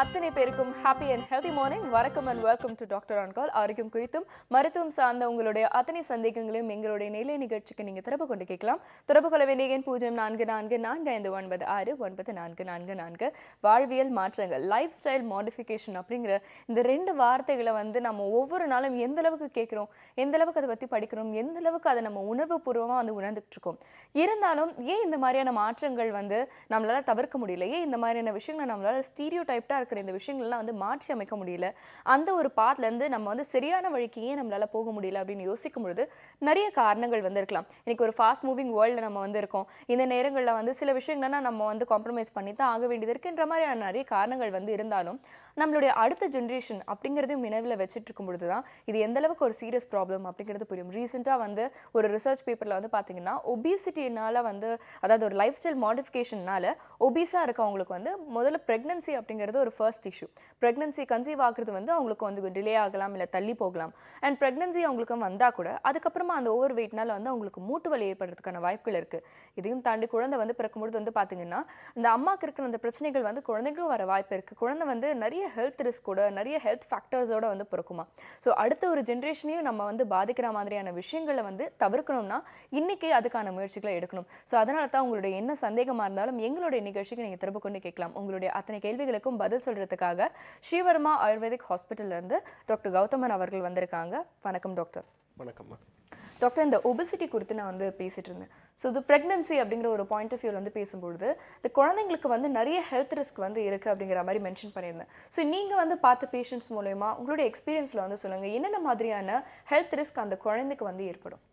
அத்தனை பேருக்கும் happy and healthy morning. வணக்கம் and welcome to doctor on call. ஆரோக்கியம் குறித்தும் மருத்துவம் சார்ந்த உங்களுடைய அத்தனை சந்தேகங்களையும் எங்களுடைய நிலை நிகழ்ச்சிக்கு நீங்க திறப்பு கொண்டு கேட்கலாம். திறப்பு கொள்ள வேண்டிய 0444459444. வாழ்வியல் மாற்றங்கள், லைஃப் ஸ்டைல் மாடிஃபிகேஷன் அப்படிங்கிற இந்த 2 வார்த்தைகளை நம்ம ஒவ்வொரு நாளும் எந்த அளவுக்கு கேட்கிறோம், எந்த அளவுக்கு அதை பத்தி படிக்கிறோம், எந்த அளவுக்கு அதை நம்ம உணர்வு பூர்வமா உணர்ந்துட்டு இருக்கோம். இருந்தாலும் ஏன் இந்த மாதிரியான மாற்றங்கள் நம்மளால தவிர்க்க முடியல? ஏன் இந்த மாதிரியான விஷயங்களை நம்மளால ஸ்டீரியோ டைப்டா இருக்கிற இந்த விஷயங்கள்லாம் மாற்றி அமைக்க முடியல? அந்த ஒரு பாத்ல இருந்து நம்ம சரியான வழிக்கு ஏன் நம்மளால போக முடியல அப்படின்னு யோசிக்கும் பொழுது நிறைய காரணங்கள் இருக்கலாம். இன்னைக்கு ஒரு ஃபாஸ்ட் மூவிங் வேர்ல்ட்ல நம்ம இருக்கோம். இந்த நேரங்கள்ல சில விஷயங்கள்னா நம்ம காம்ப்ரமைஸ் பண்ணி தான் ஆக வேண்டியது இருக்குன்ற மாதிரியான நிறைய காரணங்கள் இருந்தாலும் நம்மளுடைய அடுத்த ஜென்ரேஷன் அப்படிங்கிறதையும் நினைவில் வச்சுட்டு இருக்கும் பொழுதுதான் இது எந்த அளவுக்கு ஒரு சீரியஸ் ப்ராப்ளம் அப்படிங்கிறது புரியும். ரீசெண்டா ஒரு ரிசர்ச் பேப்பர்ல பாத்தீங்கன்னா ஒபிசிட்டினால அதாவது ஒரு லைஃப் ஸ்டைல் மாடிஃபிகேஷன்னால ஒபிஸா இருக்கவங்களுக்கு முதல்ல பிரெக்னன்சி அப்படிங்கிறது ஒரு ஃபர்ஸ்ட் இஷ்யூ. பிரெக்னன்சி கன்சீவ் ஆகுறது அவங்களுக்கு டிலே ஆகலாம், இல்லை தள்ளி போகலாம். அண்ட் பிரெக்னன்சி அவங்களுக்கு வந்தா கூட அதுக்கப்புறமா அந்த ஓவர் வெயிட்னால அவங்களுக்கு மூட்டு வலி ஏற்படுறதுக்கான வாய்ப்புகள் இருக்கு. இதையும் தாண்டி குழந்தை பிறக்கும்பொழுது பாத்தீங்கன்னா இந்த அம்மாக்கு இருக்கிற அந்த பிரச்சனைகள் குழந்தைங்களும் வர வாய்ப்பு இருக்கு. குழந்தை நிறைய ஹெல்த் ரிஸ்கோட, நிறைய ஹெல்த் ஃபேக்டர்ஸோட பிறக்குமா. ஸோ அடுத்த ஒரு ஜென்ரேஷனையும் நம்ம பாதிக்கிற மாதிரியான விஷயங்களை தவிர்க்கணும்னா இன்னைக்கு அதுக்கான முயற்சிகளை எடுக்கணும். ஸோ அதனால தான் உங்களுடைய என்ன சந்தேகமா இருந்தாலும் எங்களுடைய நிகழ்ச்சிக்கு நீங்க திரும்ப கொண்டு கேட்கலாம். உங்களுடைய அத்தனை கேள்விகளுக்கும் பதில் சொல்றதுக்காக ஸ்ரீவர்மா ஆயுர்வேதிக் ஹாஸ்பிட்டல்ல இருந்து டாக்டர் கௌதமன் அவர்கள் வந்திருக்காங்க. வணக்கம் டாக்டர். வணக்கம் டாக்டர். இந்த ஒபிசிட்டி குறித்து நான் பேசிட்டு இருந்தேன். ஸோ இது பிரெக்னன்சி அப்படிங்கிற ஒரு பாயிண்ட் ஆஃப் வியூவில் பேசும்பொழுது இந்த குழந்தைங்களுக்கு நிறைய ஹெல்த் ரிஸ்க் இருக்குது அப்படிங்கிற மாதிரி மென்ஷன் பண்ணியிருந்தேன். ஸோ நீங்கள் பார்த்த பேஷண்ட்ஸ் மூலயமா உங்களுடைய எக்ஸ்பீரியன்ஸில் சொல்லுங்கள், என்னென்ன மாதிரியான ஹெல்த் ரிஸ்க் அந்த குழந்தைக்கு ஏற்படும்?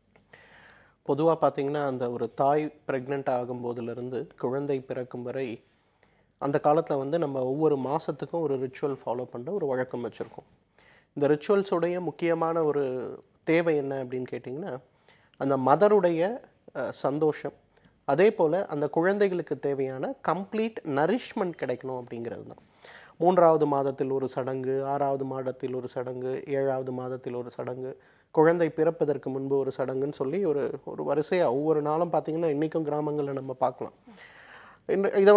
பொதுவாக பார்த்தீங்கன்னா அந்த ஒரு தாய் ப்ரெக்னென்ட் ஆகும்போதுலேருந்து குழந்தை பிறக்கும் வரை அந்த காலத்தில் நம்ம ஒவ்வொரு மாதத்துக்கும் ஒரு ரிச்சுவல் ஃபாலோ பண்ணுற ஒரு வழக்கம் வச்சுருக்கோம். இந்த ரிச்சுவல்ஸோடைய முக்கியமான ஒரு தேவை என்ன அப்படின்னு கேட்டிங்கன்னா, அந்த மதருடைய சந்தோஷம், அதே போல் அந்த குழந்தைகளுக்கு தேவையான கம்ப்ளீட் நரிஷ்மெண்ட் கிடைக்கணும் அப்படிங்கிறது தான். 3வது மாதத்தில் ஒரு சடங்கு, 6வது மாதத்தில் ஒரு சடங்கு, 7வது மாதத்தில் ஒரு சடங்கு, குழந்தை பிறப்பதற்கு முன்பு ஒரு சடங்குன்னு சொல்லி ஒரு ஒரு வரிசையாக ஒவ்வொரு நாளும் பார்த்திங்கன்னா இன்றைக்கும் கிராமங்களில் நம்ம பார்க்கலாம். இதை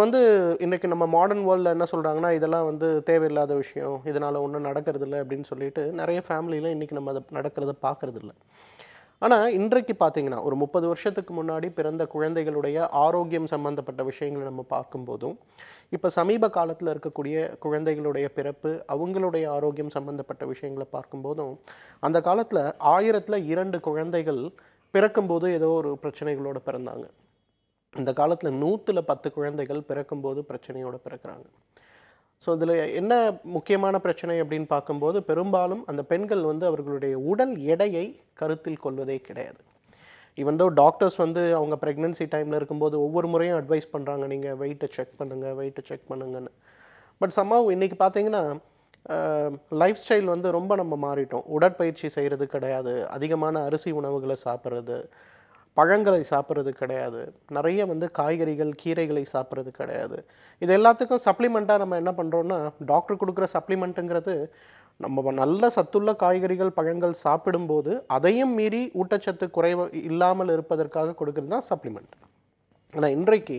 இன்றைக்கி நம்ம மாடர்ன் வேர்ல்டில் என்ன சொல்கிறாங்கன்னா, இதெல்லாம் தேவையில்லாத விஷயம், இதனால் ஒன்றும் நடக்கிறதில்ல அப்படின்னு சொல்லிட்டு நிறைய ஃபேமிலியில் இன்றைக்கி நம்ம அதை நடக்கிறத பார்க்குறதில்ல. ஆனால் இன்றைக்கு பார்த்திங்கன்னா ஒரு 30 வருஷத்துக்கு முன்னாடி பிறந்த குழந்தைகளுடைய ஆரோக்கியம் சம்மந்தப்பட்ட விஷயங்களை நம்ம பார்க்கும்போதும், இப்போ சமீப காலத்தில் இருக்கக்கூடிய குழந்தைகளுடைய பிறப்பு, அவங்களுடைய ஆரோக்கியம் சம்மந்தப்பட்ட விஷயங்களை பார்க்கும்போதும், அந்த காலத்தில் 1000ல் 2 குழந்தைகள் பிறக்கும்போது ஏதோ ஒரு பிரச்சனைகளோடு பிறந்தாங்க. இந்த காலத்தில் 100ல் 10 குழந்தைகள் பிறக்கும்போது பிரச்சனையோடு பிறக்கிறாங்க. ஸோ இதில் என்ன முக்கியமான பிரச்சனை அப்படின்னு பார்க்கும்போது, பெரும்பாலும் அந்த பெண்கள் அவர்களுடைய உடல் எடையை கருத்தில் கொள்வதே கிடையாது. ஈவன் தோ டாக்டர்ஸ் அவங்க ப்ரெக்னன்சி டைமில் இருக்கும்போது ஒவ்வொரு முறையும் அட்வைஸ் பண்ணுறாங்க, நீங்கள் வெயிட்டை செக் பண்ணுங்கன்னு. பட் சம்ஹவ் இன்றைக்கி பார்த்தீங்கன்னா லைஃப் ஸ்டைல் ரொம்ப நம்ம மாறிட்டோம். உடற்பயிற்சி செய்கிறது கிடையாது, அதிகமான அரிசி உணவுகளை சாப்பிட்றது, பழங்களை சாப்பிட்றது கிடையாது, நிறைய காய்கறிகள் கீரைகளை சாப்பிட்றது கிடையாது. இது எல்லாத்துக்கும் சப்ளிமெண்ட்டாக நம்ம என்ன பண்ணுறோன்னா, டாக்டர் கொடுக்குற சப்ளிமெண்ட்டுங்கிறது நம்ம நல்ல சத்துள்ள காய்கறிகள் பழங்கள் சாப்பிடும்போது அதையும் மீறி ஊட்டச்சத்து குறைவு இல்லாமல் இருப்பதற்காக கொடுக்குறது தான் சப்ளிமெண்ட். ஆனால் இன்றைக்கு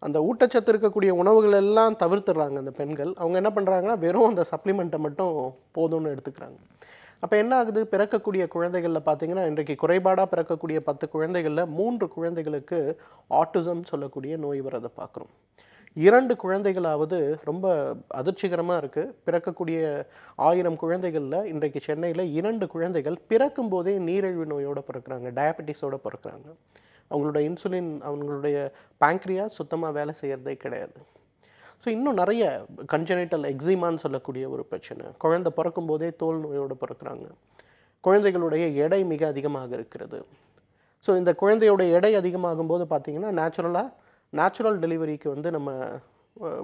அந்த ஊட்டச்சத்து இருக்கக்கூடிய உணவுகள் எல்லாம் தவிர்த்துடுறாங்க அந்த பெண்கள். அவங்க என்ன பண்ணுறாங்கன்னா வெறும் அந்த சப்ளிமெண்ட்டை மட்டும் போதும்னு எடுத்துக்கிறாங்க. அப்போ என்ன ஆகுது, பிறக்கக்கூடிய குழந்தைகளில் பார்த்தீங்கன்னா இன்றைக்கு குறைபாடாக பிறக்கக்கூடிய 10 குழந்தைகளில் 3 குழந்தைகளுக்கு ஆட்டிசம் சொல்லக்கூடிய நோய் வரதை பார்க்குறோம். 2 குழந்தைகளாவது ரொம்ப அதிர்ச்சிகரமாக இருக்குது. பிறக்கக்கூடிய 1000 குழந்தைகளில் இன்றைக்கு சென்னையில் 2 குழந்தைகள் பிறக்கும் போதே நீரிழிவு நோயோடு பிறக்கிறாங்க, டயபெட்டிஸோடு பிறக்கிறாங்க. அவங்களோட இன்சுலின், அவங்களுடைய பேங்க்ரியாஸ் சுத்தமாக வேலை செய்கிறதே கிடையாது. ஸோ இன்னும் நிறைய கன்ஜெனிட்டல் எக்ஸிமான்னு சொல்லக்கூடிய ஒரு பிரச்சனை, குழந்தை பிறக்கும் போதே தோல் நோயோடு பிறக்கிறாங்க. குழந்தைகளுடைய எடை மிக அதிகமாக இருக்கிறது. ஸோ இந்த குழந்தையோட எடை அதிகமாகும் போது பார்த்திங்கன்னா நேச்சுரல் டெலிவரிக்கு நம்ம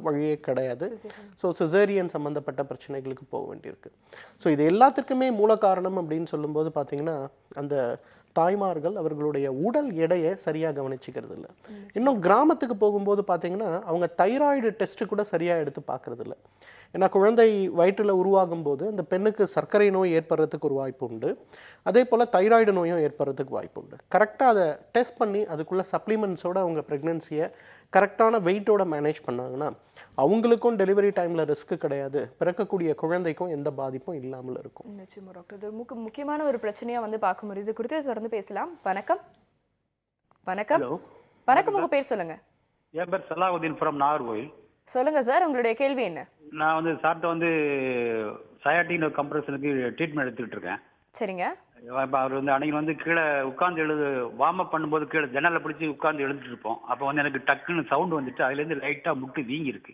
வழியே கிடையாது. ஸோ சிசேரியன் சம்மந்தப்பட்ட பிரச்சனைகளுக்கு போக வேண்டியிருக்கு. ஸோ இது எல்லாத்துக்குமே மூல காரணம் அப்படின்னு சொல்லும்போது பார்த்திங்கன்னா அந்த தாய்மார்கள் அவர்களுடைய உடல் எடையை சரியாக கவனிச்சுக்கிறது இல்லை. இன்னும் கிராமத்துக்கு போகும்போது பார்த்தீங்கன்னா அவங்க தைராய்டு டெஸ்ட் கூட சரியாக எடுத்து பார்க்கறது இல்லை. ஏன்னா குழந்தை வயிற்றில் உருவாகும் போது அந்த பெண்ணுக்கு சர்க்கரை நோய் ஏற்படுறதுக்கு ஒரு வாய்ப்பு உண்டு, அதே போல் தைராய்டு நோயும் ஏற்படுறதுக்கு வாய்ப்பு உண்டு. கரெக்டாக அதை டெஸ்ட் பண்ணி அதுக்குள்ள சப்ளிமெண்ட்ஸோட அவங்க ப்ரெக்னென்சியை கரெக்டான வெயிட்டோட மேனேஜ் பண்ணாங்கன்னா அவங்களுக்கும் டெலிவரி டைமில் ரிஸ்க் கிடையாது, பிறக்கக்கூடிய குழந்தைக்கும் எந்த பாதிப்பும் இல்லாமல் இருக்கும். நிச்சயமா டாக்டர், இது முக்கியமான ஒரு பிரச்சனையா வந்து பார்க்க முடியுது. இது குறித்து தொடர்ந்து பேசலாம். வணக்கம். வணக்கம். வணக்கம், உங்க பேர் சொல்லுங்க. என் பேர் சலாவுதீன் ஃப்ரம் நாகர்கோவில். சொல்லுங்க சார், உங்களுடைய கேள்வி என்ன? நான் வந்து சார்ட்ட வந்து சயாட்டின் கம்ப்ரெஷனுக்கு ட்ரீட்மெண்ட் எடுத்துக்கிட்டு இருக்கேன். சரிங்க. அவர் வந்து அன்னைக்கு வந்து கீழே உட்காந்து வார்ம் அப் பண்ணும்போது கீழே ஜன்னலை பிடிச்சி உட்காந்து எழுதிட்டு இருப்போம். அப்போ வந்து எனக்கு டக்குன்னு சவுண்ட் வந்துட்டு அதுலேருந்து லைட்டாக முட்டு வீங்கி இருக்கு.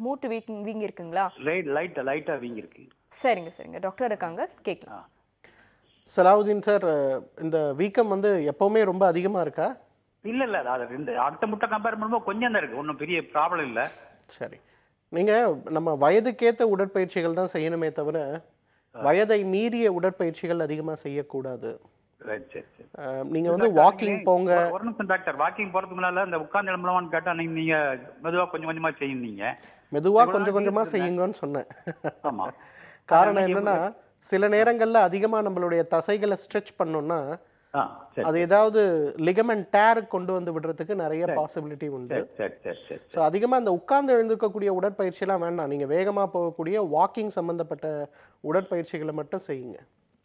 மூட்டு வீங்கி இருக்குங்களா? லைட்டாக வீங்கி இருக்கு. சரிங்க, டாக்டர் இருக்காங்க, கேட்கலாம். சலாவுதீன் சார், இந்த வீக்கம் வந்து எப்பவுமே ரொம்ப அதிகமாக இருக்கா? இல்லை, அது அடுத்த முட்டை கம்பேர் பண்ணும்போது கொஞ்சம் தான் இருக்கு, ஒன்றும் பெரிய ப்ராப்ளம் இல்லை. சரி, நீங்கள் நம்ம வயதுக்கேற்ற உடற்பயிற்சிகள் தான் செய்யணுமே தவிர வயதை மீறிய உடற்பயிற்சிகள் அதிகமாக செய்யக்கூடாது. நீங்க வந்து வாக்கிங் போங்க. ஒரு நிமிஷம் டாக்டர், வாக்கிங் போறதுக்கு முன்னால இந்த உட்கார்ந்து எழும்பலாமான்னு கேட்டா நீங்க மெதுவா கொஞ்சம் கொஞ்சமா செய்யுங்க. மெதுவா கொஞ்சம் கொஞ்சமா செய்யுங்கன்னு சொன்னேன். ஆமா. காரணம் என்னன்னா சில நேரங்கள்ல அதிகமா நம்மளுடைய தசைகளை ஸ்ட்ரெச் பண்ணோம்னா அது ஏதாவது லிகமெண்ட் டேர் கொண்டு வந்து விடுறதுக்கு நிறைய பாசிபிலிட்டி உண்டு. ஸோ அதிகமாக அந்த உட்கார்ந்து எழுந்திருக்கக்கூடிய உடற்பயிற்சியெல்லாம் வேண்டாம். நீங்கள் வேகமாக போகக்கூடிய வாக்கிங் சம்மந்தப்பட்ட உடற்பயிற்சிகளை மட்டும் செய்யுங்க.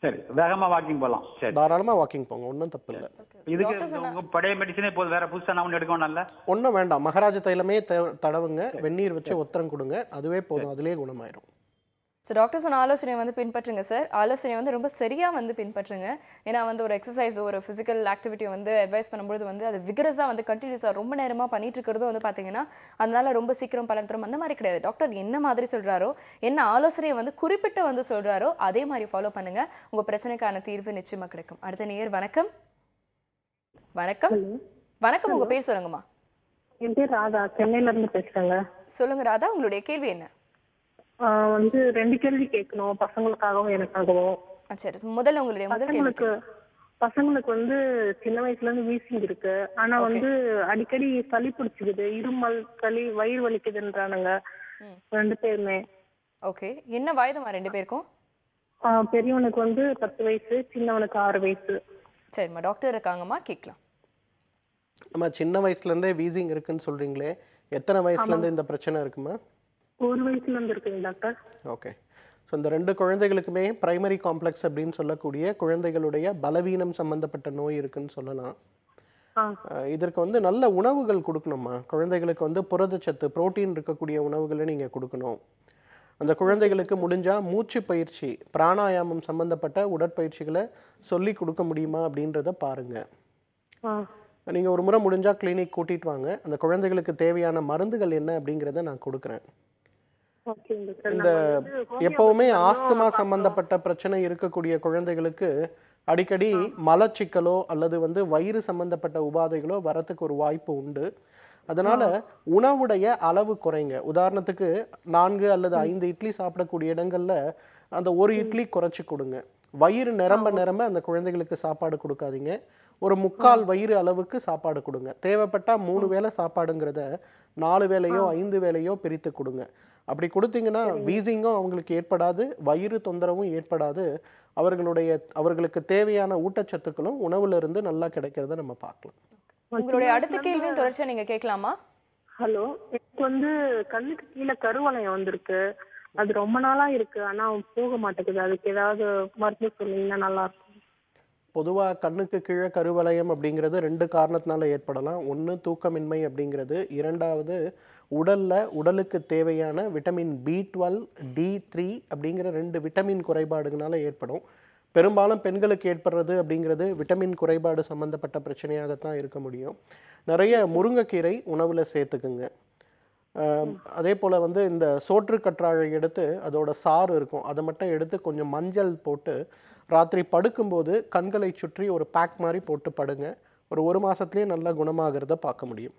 சரி, வேகமா வாக்கிங் போகலாம். சரி, தாராளமா வாக்கிங் போங்க, ஒன்றும் தப்பு இல்லை. இதுக்கு பழைய மெடிசனே போதும், வேற புதுசா நான் ஒன்று எடுக்கணும்ல? ஒன்றும் வேண்டாம், மகாராஜ தைலமே தடவுங்க, வெந்நீர் வச்சு ஒத்தரம் கொடுங்க, அதுவே போதும், அதுலேயே குணமாயிரும். ஸோ டாக்டர் சொன்ன ஆலோசனை வந்து பின்பற்றுங்க சார். ஆலோசனை வந்து ரொம்ப சரியாக வந்து பின்பற்றுங்க. ஏன்னா வந்து ஒரு எக்ஸசைஸ், ஒரு ஃபிசிக்கல் ஆக்டிவிட்டியை வந்து அட்வைஸ் பண்ணும்போது வந்து அது விகரஸாக வந்து கண்டினியூஸாக ரொம்ப நேரமாக பண்ணிட்டு இருக்கிறதும் வந்து பார்த்தீங்கன்னா அதனால ரொம்ப சீக்கிரம் பலன் தரும் அந்த மாதிரி கிடையாது. டாக்டர் என்ன மாதிரி சொல்கிறாரோ, என்ன ஆலோசனையை வந்து குறிப்பிட்டு வந்து சொல்கிறாரோ அதே மாதிரி ஃபாலோ பண்ணுங்க, உங்கள் பிரச்சனைக்கான தீர்வு நிச்சயமாக கிடைக்கும். அடுத்த நேயர். வணக்கம். வணக்கம். வணக்கம், உங்கள் பேர் சொல்லுங்கம்மா. என் பேர் ராதா, சென்னையில இருந்து பேசுறேங்க. சொல்லுங்க ராதா, உங்களுடைய கேள்வி என்ன? வந்து 2 கேள்வி கேட்கணும், பசங்களுக்காகவும் எனக்காகவும். சரி, முதல்ல உங்களுடைய பசங்களுக்கு வந்து சின்ன வயசுல இருந்து வீசிங் இருக்கு. ஆனா வந்து அடிக்கடி சளி பிடிச்சிக்குது, இருமல், சளி, வயிறு வலிக்குதுன்றானுங்க 2 பேருமே. ஓகே, என்ன வயதுமா 2 பேருக்கும்? பெரியவனுக்கு வந்து 10 வயசு, சின்னவனுக்கு 6 வயசு. சரிம்மா, டாக்டர் இருக்காங்கம்மா, கேட்கலாம். அம்மா, சின்ன வயசுல இருந்தே வீசிங் இருக்குன்னு சொல்றீங்களே, எத்தனை வயசுல இருந்து இந்த பிரச்சனை இருக்குமா? 1 வயசுல இருந்து இருக்குங்க டாக்டர். ஓகே. ஸோ இந்த 2 குழந்தைகளுக்குமே பிரைமரி காம்ப்ளெக்ஸ் அப்படின்னு சொல்லக்கூடிய குழந்தைகளுடைய பலவீனம் சம்பந்தப்பட்ட நோய் இருக்குன்னு சொல்லலாம். இதற்கு வந்து நல்ல உணவுகள் கொடுக்கணுமா. குழந்தைகளுக்கு வந்து புரதச்சத்து, புரோட்டீன் இருக்கக்கூடிய உணவுகளை நீங்கள் கொடுக்கணும். அந்த குழந்தைகளுக்கு முடிஞ்சால் மூச்சு பயிற்சி, பிராணாயாமம் சம்பந்தப்பட்ட உடற்பயிற்சிகளை சொல்லி கொடுக்க முடியுமா அப்படின்றத பாருங்கள். நீங்கள் ஒரு முறை முடிஞ்சால் கிளினிக் கூட்டிகிட்டு வாங்க, அந்த குழந்தைகளுக்கு தேவையான மருந்துகள் என்ன அப்படிங்கிறத நான் கொடுக்குறேன். இந்த எப்பவுமே ஆஸ்துமா சம்பந்தப்பட்ட பிரச்சனை இருக்கக்கூடிய குழந்தைகளுக்கு அடிக்கடி மலச்சிக்கலோ அல்லது வந்து வயிறு சம்பந்தப்பட்ட உபாதைகளோ வரத்துக்கு ஒரு வாய்ப்பு உண்டு. அதனால உணவுடைய அளவு குறைங்க. உதாரணத்துக்கு 4 அல்லது 5 இட்லி சாப்பிடக்கூடிய இடங்கள்ல அந்த 1 இட்லி குறைச்சி கொடுங்க. வயிறு நிரம்ப அந்த குழந்தைகளுக்கு சாப்பாடு கொடுக்காதீங்க. ஒரு 3/4 வயிறு அளவுக்கு சாப்பாடு கொடுங்க. தேவைப்பட்டா 3 வேளை சாப்பாடுங்கிறத 4 வேளையோ 5 வேளையோ பிரித்து கொடுங்க. அப்படி கொடுத்தீங்கன்னா வீசிங்கும் அவங்களுக்கு ஏற்படாது, வயிறு தொந்தரவும் ஏற்படாது. அவர்களுக்கு தேவையான ஊட்டச்சத்துக்களும் உணவுல இருந்து நல்லா கிடைக்கிறத நம்ம பார்க்கலாம். உங்களுடைய அடுத்த கேள்வியும் தொடர்ச்சியா நீங்க கேட்கலாமா? ஹலோ, எனக்கு வந்து கண்ணுக்கு கீழே கருவளையம் வந்திருக்கு. அது ரொம்ப நாளா இருக்கு, ஆனா போக மாட்டேங்குது. அதுக்கு ஏதாவது மருந்து சொன்னீங்கன்னா நல்லா இருக்கும். பொதுவாக கண்ணுக்கு கீழே கருவளையம் அப்படிங்கிறது 2 காரணத்தினால ஏற்படலாம். 1 தூக்கமின்மை அப்படிங்கிறது, 2வது உடலுக்கு தேவையான விட்டமின் B12, D3 அப்படிங்கிற 2 விட்டமின் குறைபாடுகளால ஏற்படும். பெரும்பாலும் பெண்களுக்கு ஏற்படுறது அப்படிங்கிறது விட்டமின் குறைபாடு சம்பந்தப்பட்ட பிரச்சனையாகத்தான் இருக்க முடியும். நிறைய முருங்கைக்கீரை உணவுல சேர்த்துக்குங்க. அதே போல் வந்து இந்த சோற்று கற்றாழை எடுத்து அதோட சாறு இருக்கும், அதை மட்டும் எடுத்து கொஞ்சம் மஞ்சள் போட்டு ராத்திரி படுக்கும்போது கண்களை சுற்றி ஒரு பேக் மாதிரி போட்டு படுங்க. ஒரு 1 மாசத்துலேயே நல்லா குணமாகிறத பார்க்க முடியும்.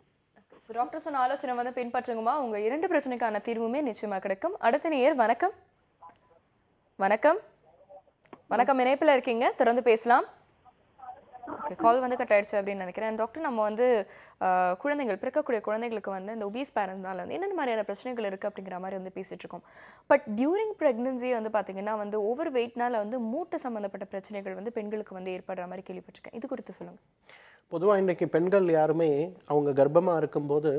டாக்டர் சொன்ன ஆலோசனை வந்து பின்பற்றுங்கம்மா, உங்க 2 பிரச்சனைக்கான தீர்வுமே நிச்சயமா கிடைக்கும். அடுத்த நேயர். வணக்கம். வணக்கம். வணக்கம், இணைப்பில் இருக்கீங்க, தொடர்ந்து பேசலாம். ஓகே, கால் வந்து கட் ஆயிடுச்சு அப்படின்னு நினைக்கிறேன். டாக்டர், நம்ம வந்து குழந்தைகள், பிறக்கக்கூடிய குழந்தைகளுக்கு வந்து இந்த ஒபீஸ் பேரண்ட்னால வந்து என்னென்ன மாதிரியான பிரச்சனைகள் இருக்குது அப்படிங்கிற மாதிரி வந்து பேசிட்டு இருக்கோம். பட் டியூரிங் ப்ரெக்னன்சி வந்து பார்த்தீங்கன்னா வந்து ஓவர் வெயிட்னால வந்து மூட்டு சம்மந்தப்பட்ட பிரச்சனைகள் வந்து பெண்களுக்கு வந்து ஏற்படுற மாதிரி கேள்விப்பட்டிருக்கேன். இது குறித்து சொல்லுங்கள். பொதுவாக இன்றைக்கி பெண்கள் யாருமே அவங்க கர்ப்பமாக இருக்கும்போது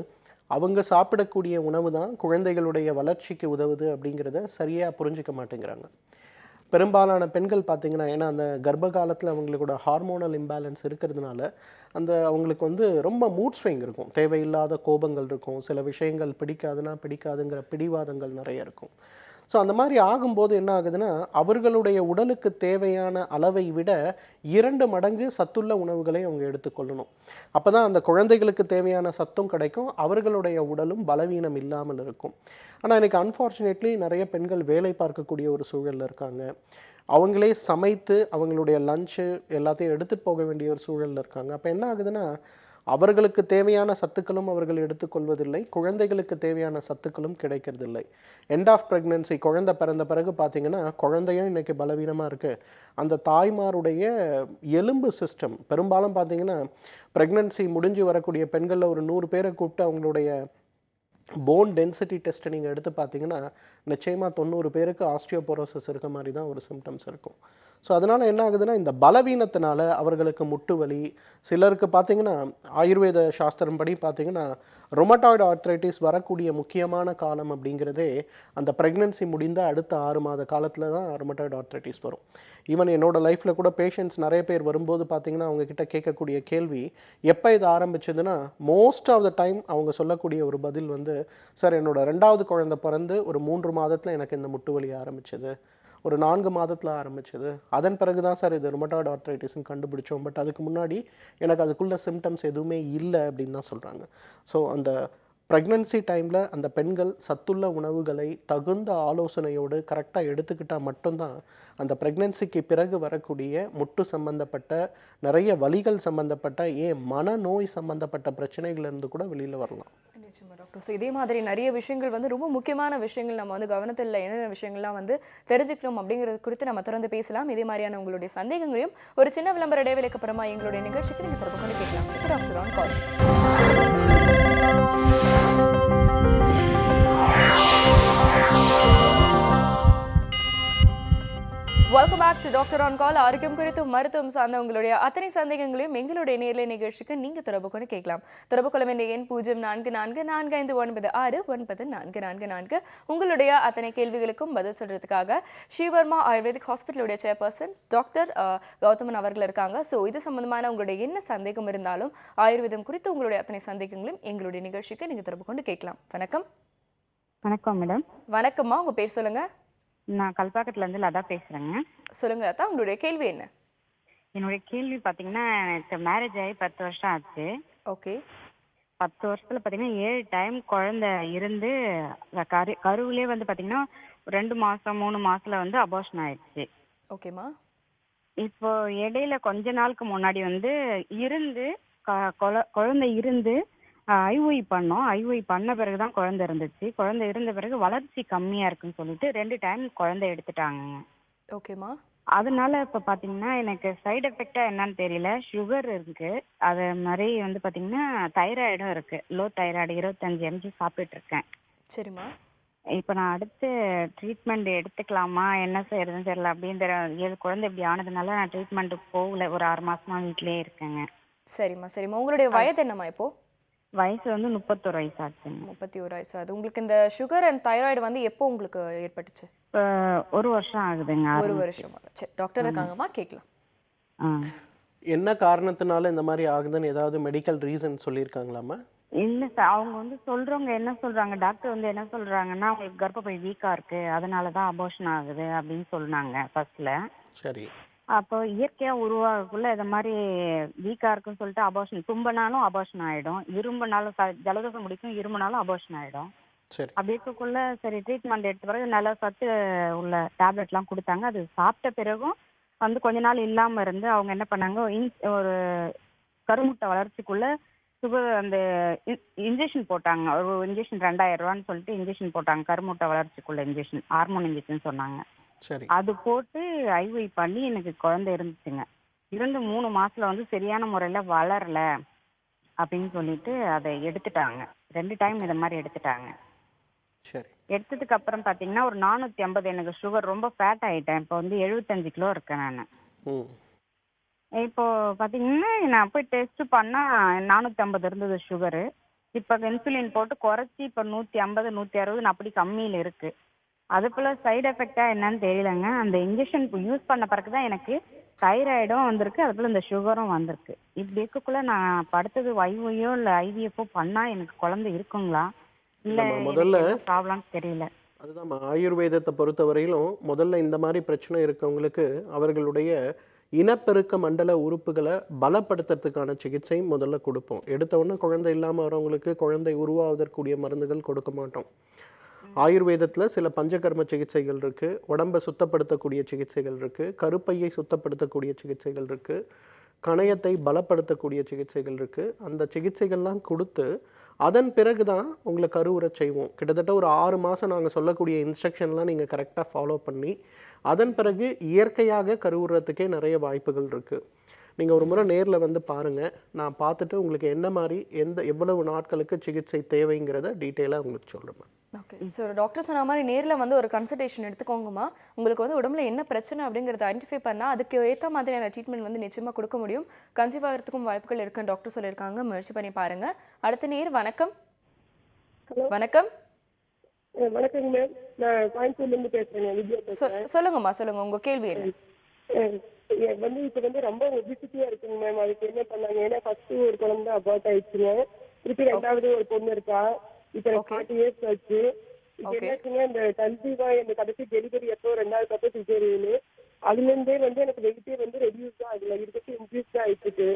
அவங்க சாப்பிடக்கூடிய உணவு தான் குழந்தைகளுடைய வளர்ச்சிக்கு உதவுது அப்படிங்கிறத சரியாக புரிஞ்சிக்க மாட்டேங்கிறாங்க. பெரும்பாலான பெண்கள் பார்த்திங்கன்னா, ஏன்னா அந்த கர்ப்ப காலத்தில் அவங்களோட ஹார்மோனல் இம்பேலன்ஸ் இருக்கிறதுனால அந்த அவங்களுக்கு வந்து ரொம்ப மூட் ஸ்விங் இருக்கும். தேவையில்லாத கோபங்கள் இருக்கும், சில விஷயங்கள் பிடிக்காதுன்னா பிடிக்காதுங்கிற பிடிவாதங்கள் நிறைய இருக்கும். ஸோ அந்த மாதிரி ஆகும்போது என்ன ஆகுதுன்னா, அவர்களுடைய உடலுக்கு தேவையான அளவை விட 2 மடங்கு சத்துள்ள உணவுகளை அவங்க எடுத்துக்கொள்ளணும். அப்போ தான் அந்த குழந்தைகளுக்கு தேவையான சத்தும் கிடைக்கும், அவர்களுடைய உடலும் பலவீனம் இல்லாமல் இருக்கும். ஆனால் இன்றைக்கி அன்ஃபார்ச்சுனேட்லி நிறைய பெண்கள் வேலை பார்க்கக்கூடிய ஒரு சூழலில் இருக்காங்க. அவங்களே சமைத்து அவங்களுடைய லஞ்சு எல்லாத்தையும் எடுத்துகிட்டு போக வேண்டிய ஒரு சூழலில் இருக்காங்க. அப்போ என்ன ஆகுதுன்னா, அவர்களுக்கு தேவையான சத்துக்களும் அவர்கள் எடுத்துக்கொள்வதில்லை, குழந்தைகளுக்கு தேவையான சத்துக்களும் கிடைக்கிறதில்லை. எண்ட் ஆஃப் ப்ரெக்னன்சி, குழந்தை பிறந்த பிறகு பார்த்திங்கன்னா, குழந்தையும் இன்றைக்கி பலவீனமாக இருக்குது. அந்த தாய்மாருடைய எலும்பு சிஸ்டம் பெரும்பாலும் பார்த்திங்கன்னா, ப்ரெக்னன்சி முடிஞ்சு வரக்கூடிய பெண்களில் ஒரு 100 பேரை கூப்பிட்டு அவங்களுடைய போன் டென்சிட்டி டெஸ்ட்டை நீங்கள் எடுத்து பார்த்தீங்கன்னா, நிச்சயமாக 90 பேருக்கு ஆஸ்டியோபோரோசிஸ் இருக்க மாதிரி தான் ஒரு சிம்டம்ஸ் இருக்கும். ஸோ அதனால் என்ன ஆகுதுன்னா, இந்த பலவீனத்தினால அவர்களுக்கு முட்டு வலி, சிலருக்கு பார்த்தீங்கன்னா ஆயுர்வேத சாஸ்திரம் படி பார்த்தீங்கன்னா ரொமட்டாய்டு ஆர்த்ரைட்டிஸ் வரக்கூடிய முக்கியமான காலம் அப்படிங்கிறதே அந்த ப்ரெக்னன்சி முடிந்த அடுத்த 6 மாத காலத்தில் தான் ரொமட்டாய்டு ஆர்த்ரைட்டிஸ் வரும். ஈவன் என்னோடய லைஃப்பில் கூட பேஷண்ட்ஸ் நிறைய பேர் வரும்போது பார்த்தீங்கன்னா, அவங்கக்கிட்ட கேட்கக்கூடிய கேள்வி, எப்போ இது ஆரம்பிச்சதுன்னா, மோஸ்ட் ஆஃப் த டைம் அவங்க சொல்லக்கூடிய ஒரு பதில் வந்து, சார் என்னோட 2வது குழந்தை பிறந்து ஒரு 3 மாதத்தில் எனக்கு இந்த முட்டு வலி ஆரம்பிச்சது, ஒரு 4 மாதத்தில் ஆரம்பிச்சது, அதன் பிறகு தான் சார் இது ரொமட்டாய்டு ஆர்த்ரைட்டிஸ்ன்னு கண்டுபிடிச்சோம், பட் அதுக்கு முன்னாடி எனக்கு அதுக்குள்ள சிம்டம்ஸ் எதுவுமே இல்லை அப்படின்னு தான் சொல்கிறாங்க. ஸோ அந்த ப்ரெக்னன்சி டைமில் அந்த பெண்கள் சத்துள்ள உணவுகளை தகுந்த ஆலோசனையோடு கரெக்டாக எடுத்துக்கிட்டால் மட்டும்தான் அந்த ப்ரெக்னன்சிக்கு பிறகு வரக்கூடிய முட்டு சம்பந்தப்பட்ட நிறைய வலிகள் சம்பந்தப்பட்ட மனநோய் சம்பந்தப்பட்ட பிரச்சனைகள்லேருந்து கூட வெளியில் வரலாம். நிச்சயமா டாக்டர். ஸோ இதே மாதிரி நிறைய விஷயங்கள் வந்து ரொம்ப முக்கியமான விஷயங்கள் நம்ம வந்து கவனத்தில் என்னென்ன விஷயங்கள்லாம் வந்து தெரிஞ்சுக்கணும் அப்படிங்கிறது குறித்து நம்ம தொடர்ந்து பேசலாம். இதே மாதிரியான உங்களுடைய சந்தேகங்களையும் ஒரு சின்ன விளம்பர இடைவேளைக்கு அப்புறமா எங்களுடைய நிகழ்ச்சிக்கு நீங்கள் தொடர்பு கொண்டு கேட்கலாம். Doctor on call. Welcome back to doctor on call. ஆரோக்கியம் குறித்து மருத்துவம் சார்ந்த உங்களுடைய அத்தனை சந்தேகங்களையும் எங்களுடைய நேர்லை நிகழ்ச்சிக்கு நீங்கள் தொடர்பு கொண்டு கேட்கலாம். தொடர்பு கொள்ள வேண்டிய எண் 0444459444. உங்களுடைய அத்தனை கேள்விகளுக்கும் பதில் சொல்றதுக்காக ஸ்ரீவர்மா ஆயுர்வேதிக் ஹாஸ்பிட்டலுடைய சேர்பர்சன் டாக்டர் கௌதமன் அவர்கள் இருக்காங்க. ஸோ இது சம்பந்தமான உங்களுடைய என்ன சந்தேகம் இருந்தாலும் ஆயுர்வேதம் குறித்து உங்களுடைய அத்தனை சந்தேகங்களையும் எங்களுடைய நிகழ்ச்சிக்கு நீங்கள் தொடர்பு கொண்டு கேட்கலாம். வணக்கம். வணக்கம் மேடம். வணக்கம்மா, உங்க பேர் சொல்லுங்க. நான் கல்பாக்கத்துலேருந்து லதா பேசுகிறேங்க. சொல்லுங்க லதா, உங்களுடைய கேள்வி என்ன? என்னுடைய கேள்வி பார்த்தீங்கன்னா, எனக்கு மேரேஜ் ஆகி 10 வருஷம் ஆச்சு. ஓகே. 10 வருஷத்தில் பார்த்தீங்கன்னா 7 டைம் குழந்தை இருந்து கருவிலே வந்து பார்த்தீங்கன்னா 2 மாதம் 3 மாதத்தில் வந்து அபார்ஷன் ஆயிடுச்சு. ஓகேம்மா. இப்போ இடையில கொஞ்ச நாளுக்கு முன்னாடி வந்து இருந்து குழந்தை இருந்து ஐஓஇ பண்ணோம். ஐஓஇ பண்ண பிறகு தான் குழந்தை இருந்துச்சு. குழந்தை இருந்த பிறகு வளர்ச்சி கம்மியாக இருக்குன்னு சொல்லிட்டு 2 டைம் குழந்தை எடுத்துட்டாங்க. ஓகேம்மா. அதனால இப்போ பார்த்தீங்கன்னா எனக்கு சைடு எஃபெக்டாக என்னன்னு தெரியல. சுகர் இருக்கு, அது மாதிரி வந்து பார்த்தீங்கன்னா தைராய்டும் இருக்கு. லோ தைராய்டு 25 mg சாப்பிட்டு இருக்கேன். சரிம்மா. இப்போ நான் அடுத்து ட்ரீட்மெண்ட் எடுத்துக்கலாமா, என்ன செய்யறதுன்னு தெரியல. அப்படின்ற 7 குழந்தை இப்படி ஆனதுனால நான் ட்ரீட்மெண்ட்டுக்கு போகல. ஒரு 6 மாசமா வீட்டிலேயே இருக்கேங்க. சரிம்மா சரிம்மா. உங்களுடைய வயது என்னம்மா இப்போ? வயசு வந்து 31 வயசு ஆச்சுங்க. 31 வயசு ஆகுது. உங்களுக்கு இந்த சுகர் அண்ட் தைராய்டு வந்து எப்போ உங்களுக்கு ஏற்பட்டுச்சு? இப்போ 1 வருஷம் ஆகுதுங்க. 1 வருஷம். சரி, டாக்டர் இருக்காங்கம்மா, கேட்கலாம். என்ன காரணத்தினால இந்த மாதிரி ஆகுதுன்னு ஏதாவது மெடிக்கல் ரீசன் சொல்லியிருக்காங்களாமா? இல்லை சார், அவங்க வந்து சொல்றவங்க என்ன சொல்றாங்க, டாக்டர் வந்து என்ன சொல்றாங்கன்னா, அவங்களுக்கு கர்ப்பப்பை வீக்கா இருக்கு, அதனால தான் அபார்ஷன் ஆகுது அப்படின்னு சொன்னாங்க ஃபர்ஸ்ட்ல. சரி. அப்போ இயற்கையா உருவாகக்குள்ள இதை மாதிரி வீக்கா இருக்குன்னு சொல்லிட்டு அபார்ஷன், தும்பினாலும் அபார்ஷன் ஆயிடும், இரும்புனாலும் ஜலதோஷம் முடிக்கும், இரும்புனாலும் அபார்ஷன் ஆயிடும். சரி. அப்படி இருக்கக்குள்ள சரி ட்ரீட்மெண்ட் எடுத்த பிறகு நல்ல சத்து உள்ள டேப்லெட்லாம் கொடுத்தாங்க. அது சாப்பிட்ட பிறகும் வந்து கொஞ்ச நாள் இல்லாம இருந்து அவங்க என்ன பண்ணாங்க, ஒரு கருமுட்டை வளர்ச்சிக்குள்ள சுகர் அந்த இன்ஜெக்ஷன் போட்டாங்க. ஒரு இன்ஜெக்ஷன் 2000 ரூபான்னு சொல்லிட்டு இன்ஜெக்ஷன் போட்டாங்க. கருமுட்டை வளர்ச்சிக்குள்ள இன்ஜெக்ஷன், ஹார்மோன் இன்ஜெக்ஷன் சொன்னாங்க. சரி. அது போட்டு ஐவி பண்ணி எனக்கு குழந்தை இருந்துச்சுங்க. இருந்து 3 மாசத்துல வந்து சரியான முறையில வளரல அப்படின்னு சொல்லிட்டு அதை எடுத்துட்டாங்க. 2 டைம் இதை மாதிரி எடுத்துட்டாங்க. சரி. எடுத்ததுக்கு அப்புறம் பாத்தீங்கன்னா ஒரு 450 எனக்கு சுகர், ரொம்ப ஃபேட் ஆயிட்டேன். இப்போ வந்து 75 கிலோ இருக்கேன் நான். ம். இப்போ பாத்தீங்கன்னா நான் போய் டெஸ்ட் பண்ணா 450 இருந்தது சுகரு. இப்போ இன்சுலின் போட்டு குறைச்சி இப்போ 150 160 அப்படி கம்மியில் இருக்கு. அது போல சைடு எஃபெக்டா என்னன்னு தெரியலங்க. அந்த இன்ஜெக்ஷன் யூஸ் பண்ண பிறகுதான் எனக்கு தைராய்டும் வந்திருக்கு, அது போல இந்த சுகரும் வந்திருக்கு. இப்படி இருக்கக்குள்ள நான் படுத்தது YYO இல்லை IVFO பண்ணா எனக்கு குழந்தை இருக்குங்களா, இல்ல நம்ம எனக்கு முதல்ல என்ன ப்ராப்ளம் தெரியல. அதுதான் ஆயுர்வேதத்தை பொறுத்த வரையிலும் முதல்ல இந்த மாதிரி பிரச்சனை இருக்கவங்களுக்கு அவர்களுடைய இனப்பெருக்க மண்டல உறுப்புகளை பலப்படுத்துறதுக்கான சிகிச்சை முதல்ல கொடுப்போம். எடுத்த உடனே குழந்தை இல்லாமல் வரவங்களுக்கு குழந்தை உருவாவதற்குரிய மருந்துகள் கொடுக்க மாட்டோம். ஆயுர்வேதத்தில் சில பஞ்சகர்ம சிகிச்சைகள் இருக்குது, உடம்பை சுத்தப்படுத்தக்கூடிய சிகிச்சைகள் இருக்குது, கருப்பையை சுத்தப்படுத்தக்கூடிய சிகிச்சைகள் இருக்குது, கணையத்தை பலப்படுத்தக்கூடிய சிகிச்சைகள் இருக்குது. அந்த சிகிச்சைகள்லாம் கொடுத்து அதன் பிறகு தான் உங்களை கருவுற செய்வோம். கிட்டத்தட்ட ஒரு 6 மாதம் நாங்கள் சொல்லக்கூடிய இன்ஸ்ட்ரக்ஷன்லாம் நீங்கள் கரெக்டாக ஃபாலோ பண்ணி அதன் பிறகு இயற்கையாக கருவுறதுக்கே நிறைய வாய்ப்புகள் இருக்குது. நீங்கள் ஒரு முறை நேரில் வந்து பாருங்கள். நான் பார்த்துட்டு உங்களுக்கு என்ன மாதிரி எவ்வளவு நாட்களுக்கு சிகிச்சை தேவைங்கிறத டீட்டெயிலாக உங்களுக்கு சொல்கிறேன். ஓகே. ஸோ டாக்டர் சொன்ன மாதிரி நேரில் வந்து ஒரு கன்சல்டேஷன் எடுத்துக்கோங்கம்மா. உங்களுக்கு வந்து உடம்புல என்ன பிரச்சனை அப்படிங்கிறத ஐடென்டிஃபை பண்ணால் அதுக்கு ஏற்ற மாதிரியான ட்ரீட்மெண்ட் வந்து நிச்சயமாக கொடுக்க முடியும். கன்சீவ் ஆகிறதுக்கும் வாய்ப்புகள் இருக்குன்னு டாக்டர் சொல்லியிருக்காங்க. முயற்சி பண்ணி பாருங்க. அடுத்த நேர் வணக்கம். வணக்கம். வணக்கங்க மேம். நான் கோயம்புத்தூர்லேருந்து பேசுகிறேங்க. விஜயா பேசுகிறேன். சொல்லுங்கம்மா, சொல்லுங்க உங்க கேள்வி என்ன? வந்து இப்போ வந்து ரொம்ப ஒபிசிட்டியாக இருக்குங்க மேம். அதுக்கு என்ன பண்ணாங்க? ஏன்னா ஃபர்ஸ்ட் ஒரு குழந்தை அபார்ட் ஆயிடுச்சுங்க. திருப்பி 2வது ஒரு பொண்ணு இருக்கா. இப்போ எனக்கு 40 இயர்ஸ் ஆச்சு. இப்போ என்னாச்சுங்க, இந்த கன்சீவா இந்த கடைசி டெலிவரி எப்போ 2வது பக்கம் சிசேரியனு, அதுலேருந்தே வந்து எனக்கு வெயிட்டே வந்து ரெடியூஸ் தான் ஆகல, இருக்கிறது இன்க்ரீஸ் தான் ஆயிட்டு இருக்கு.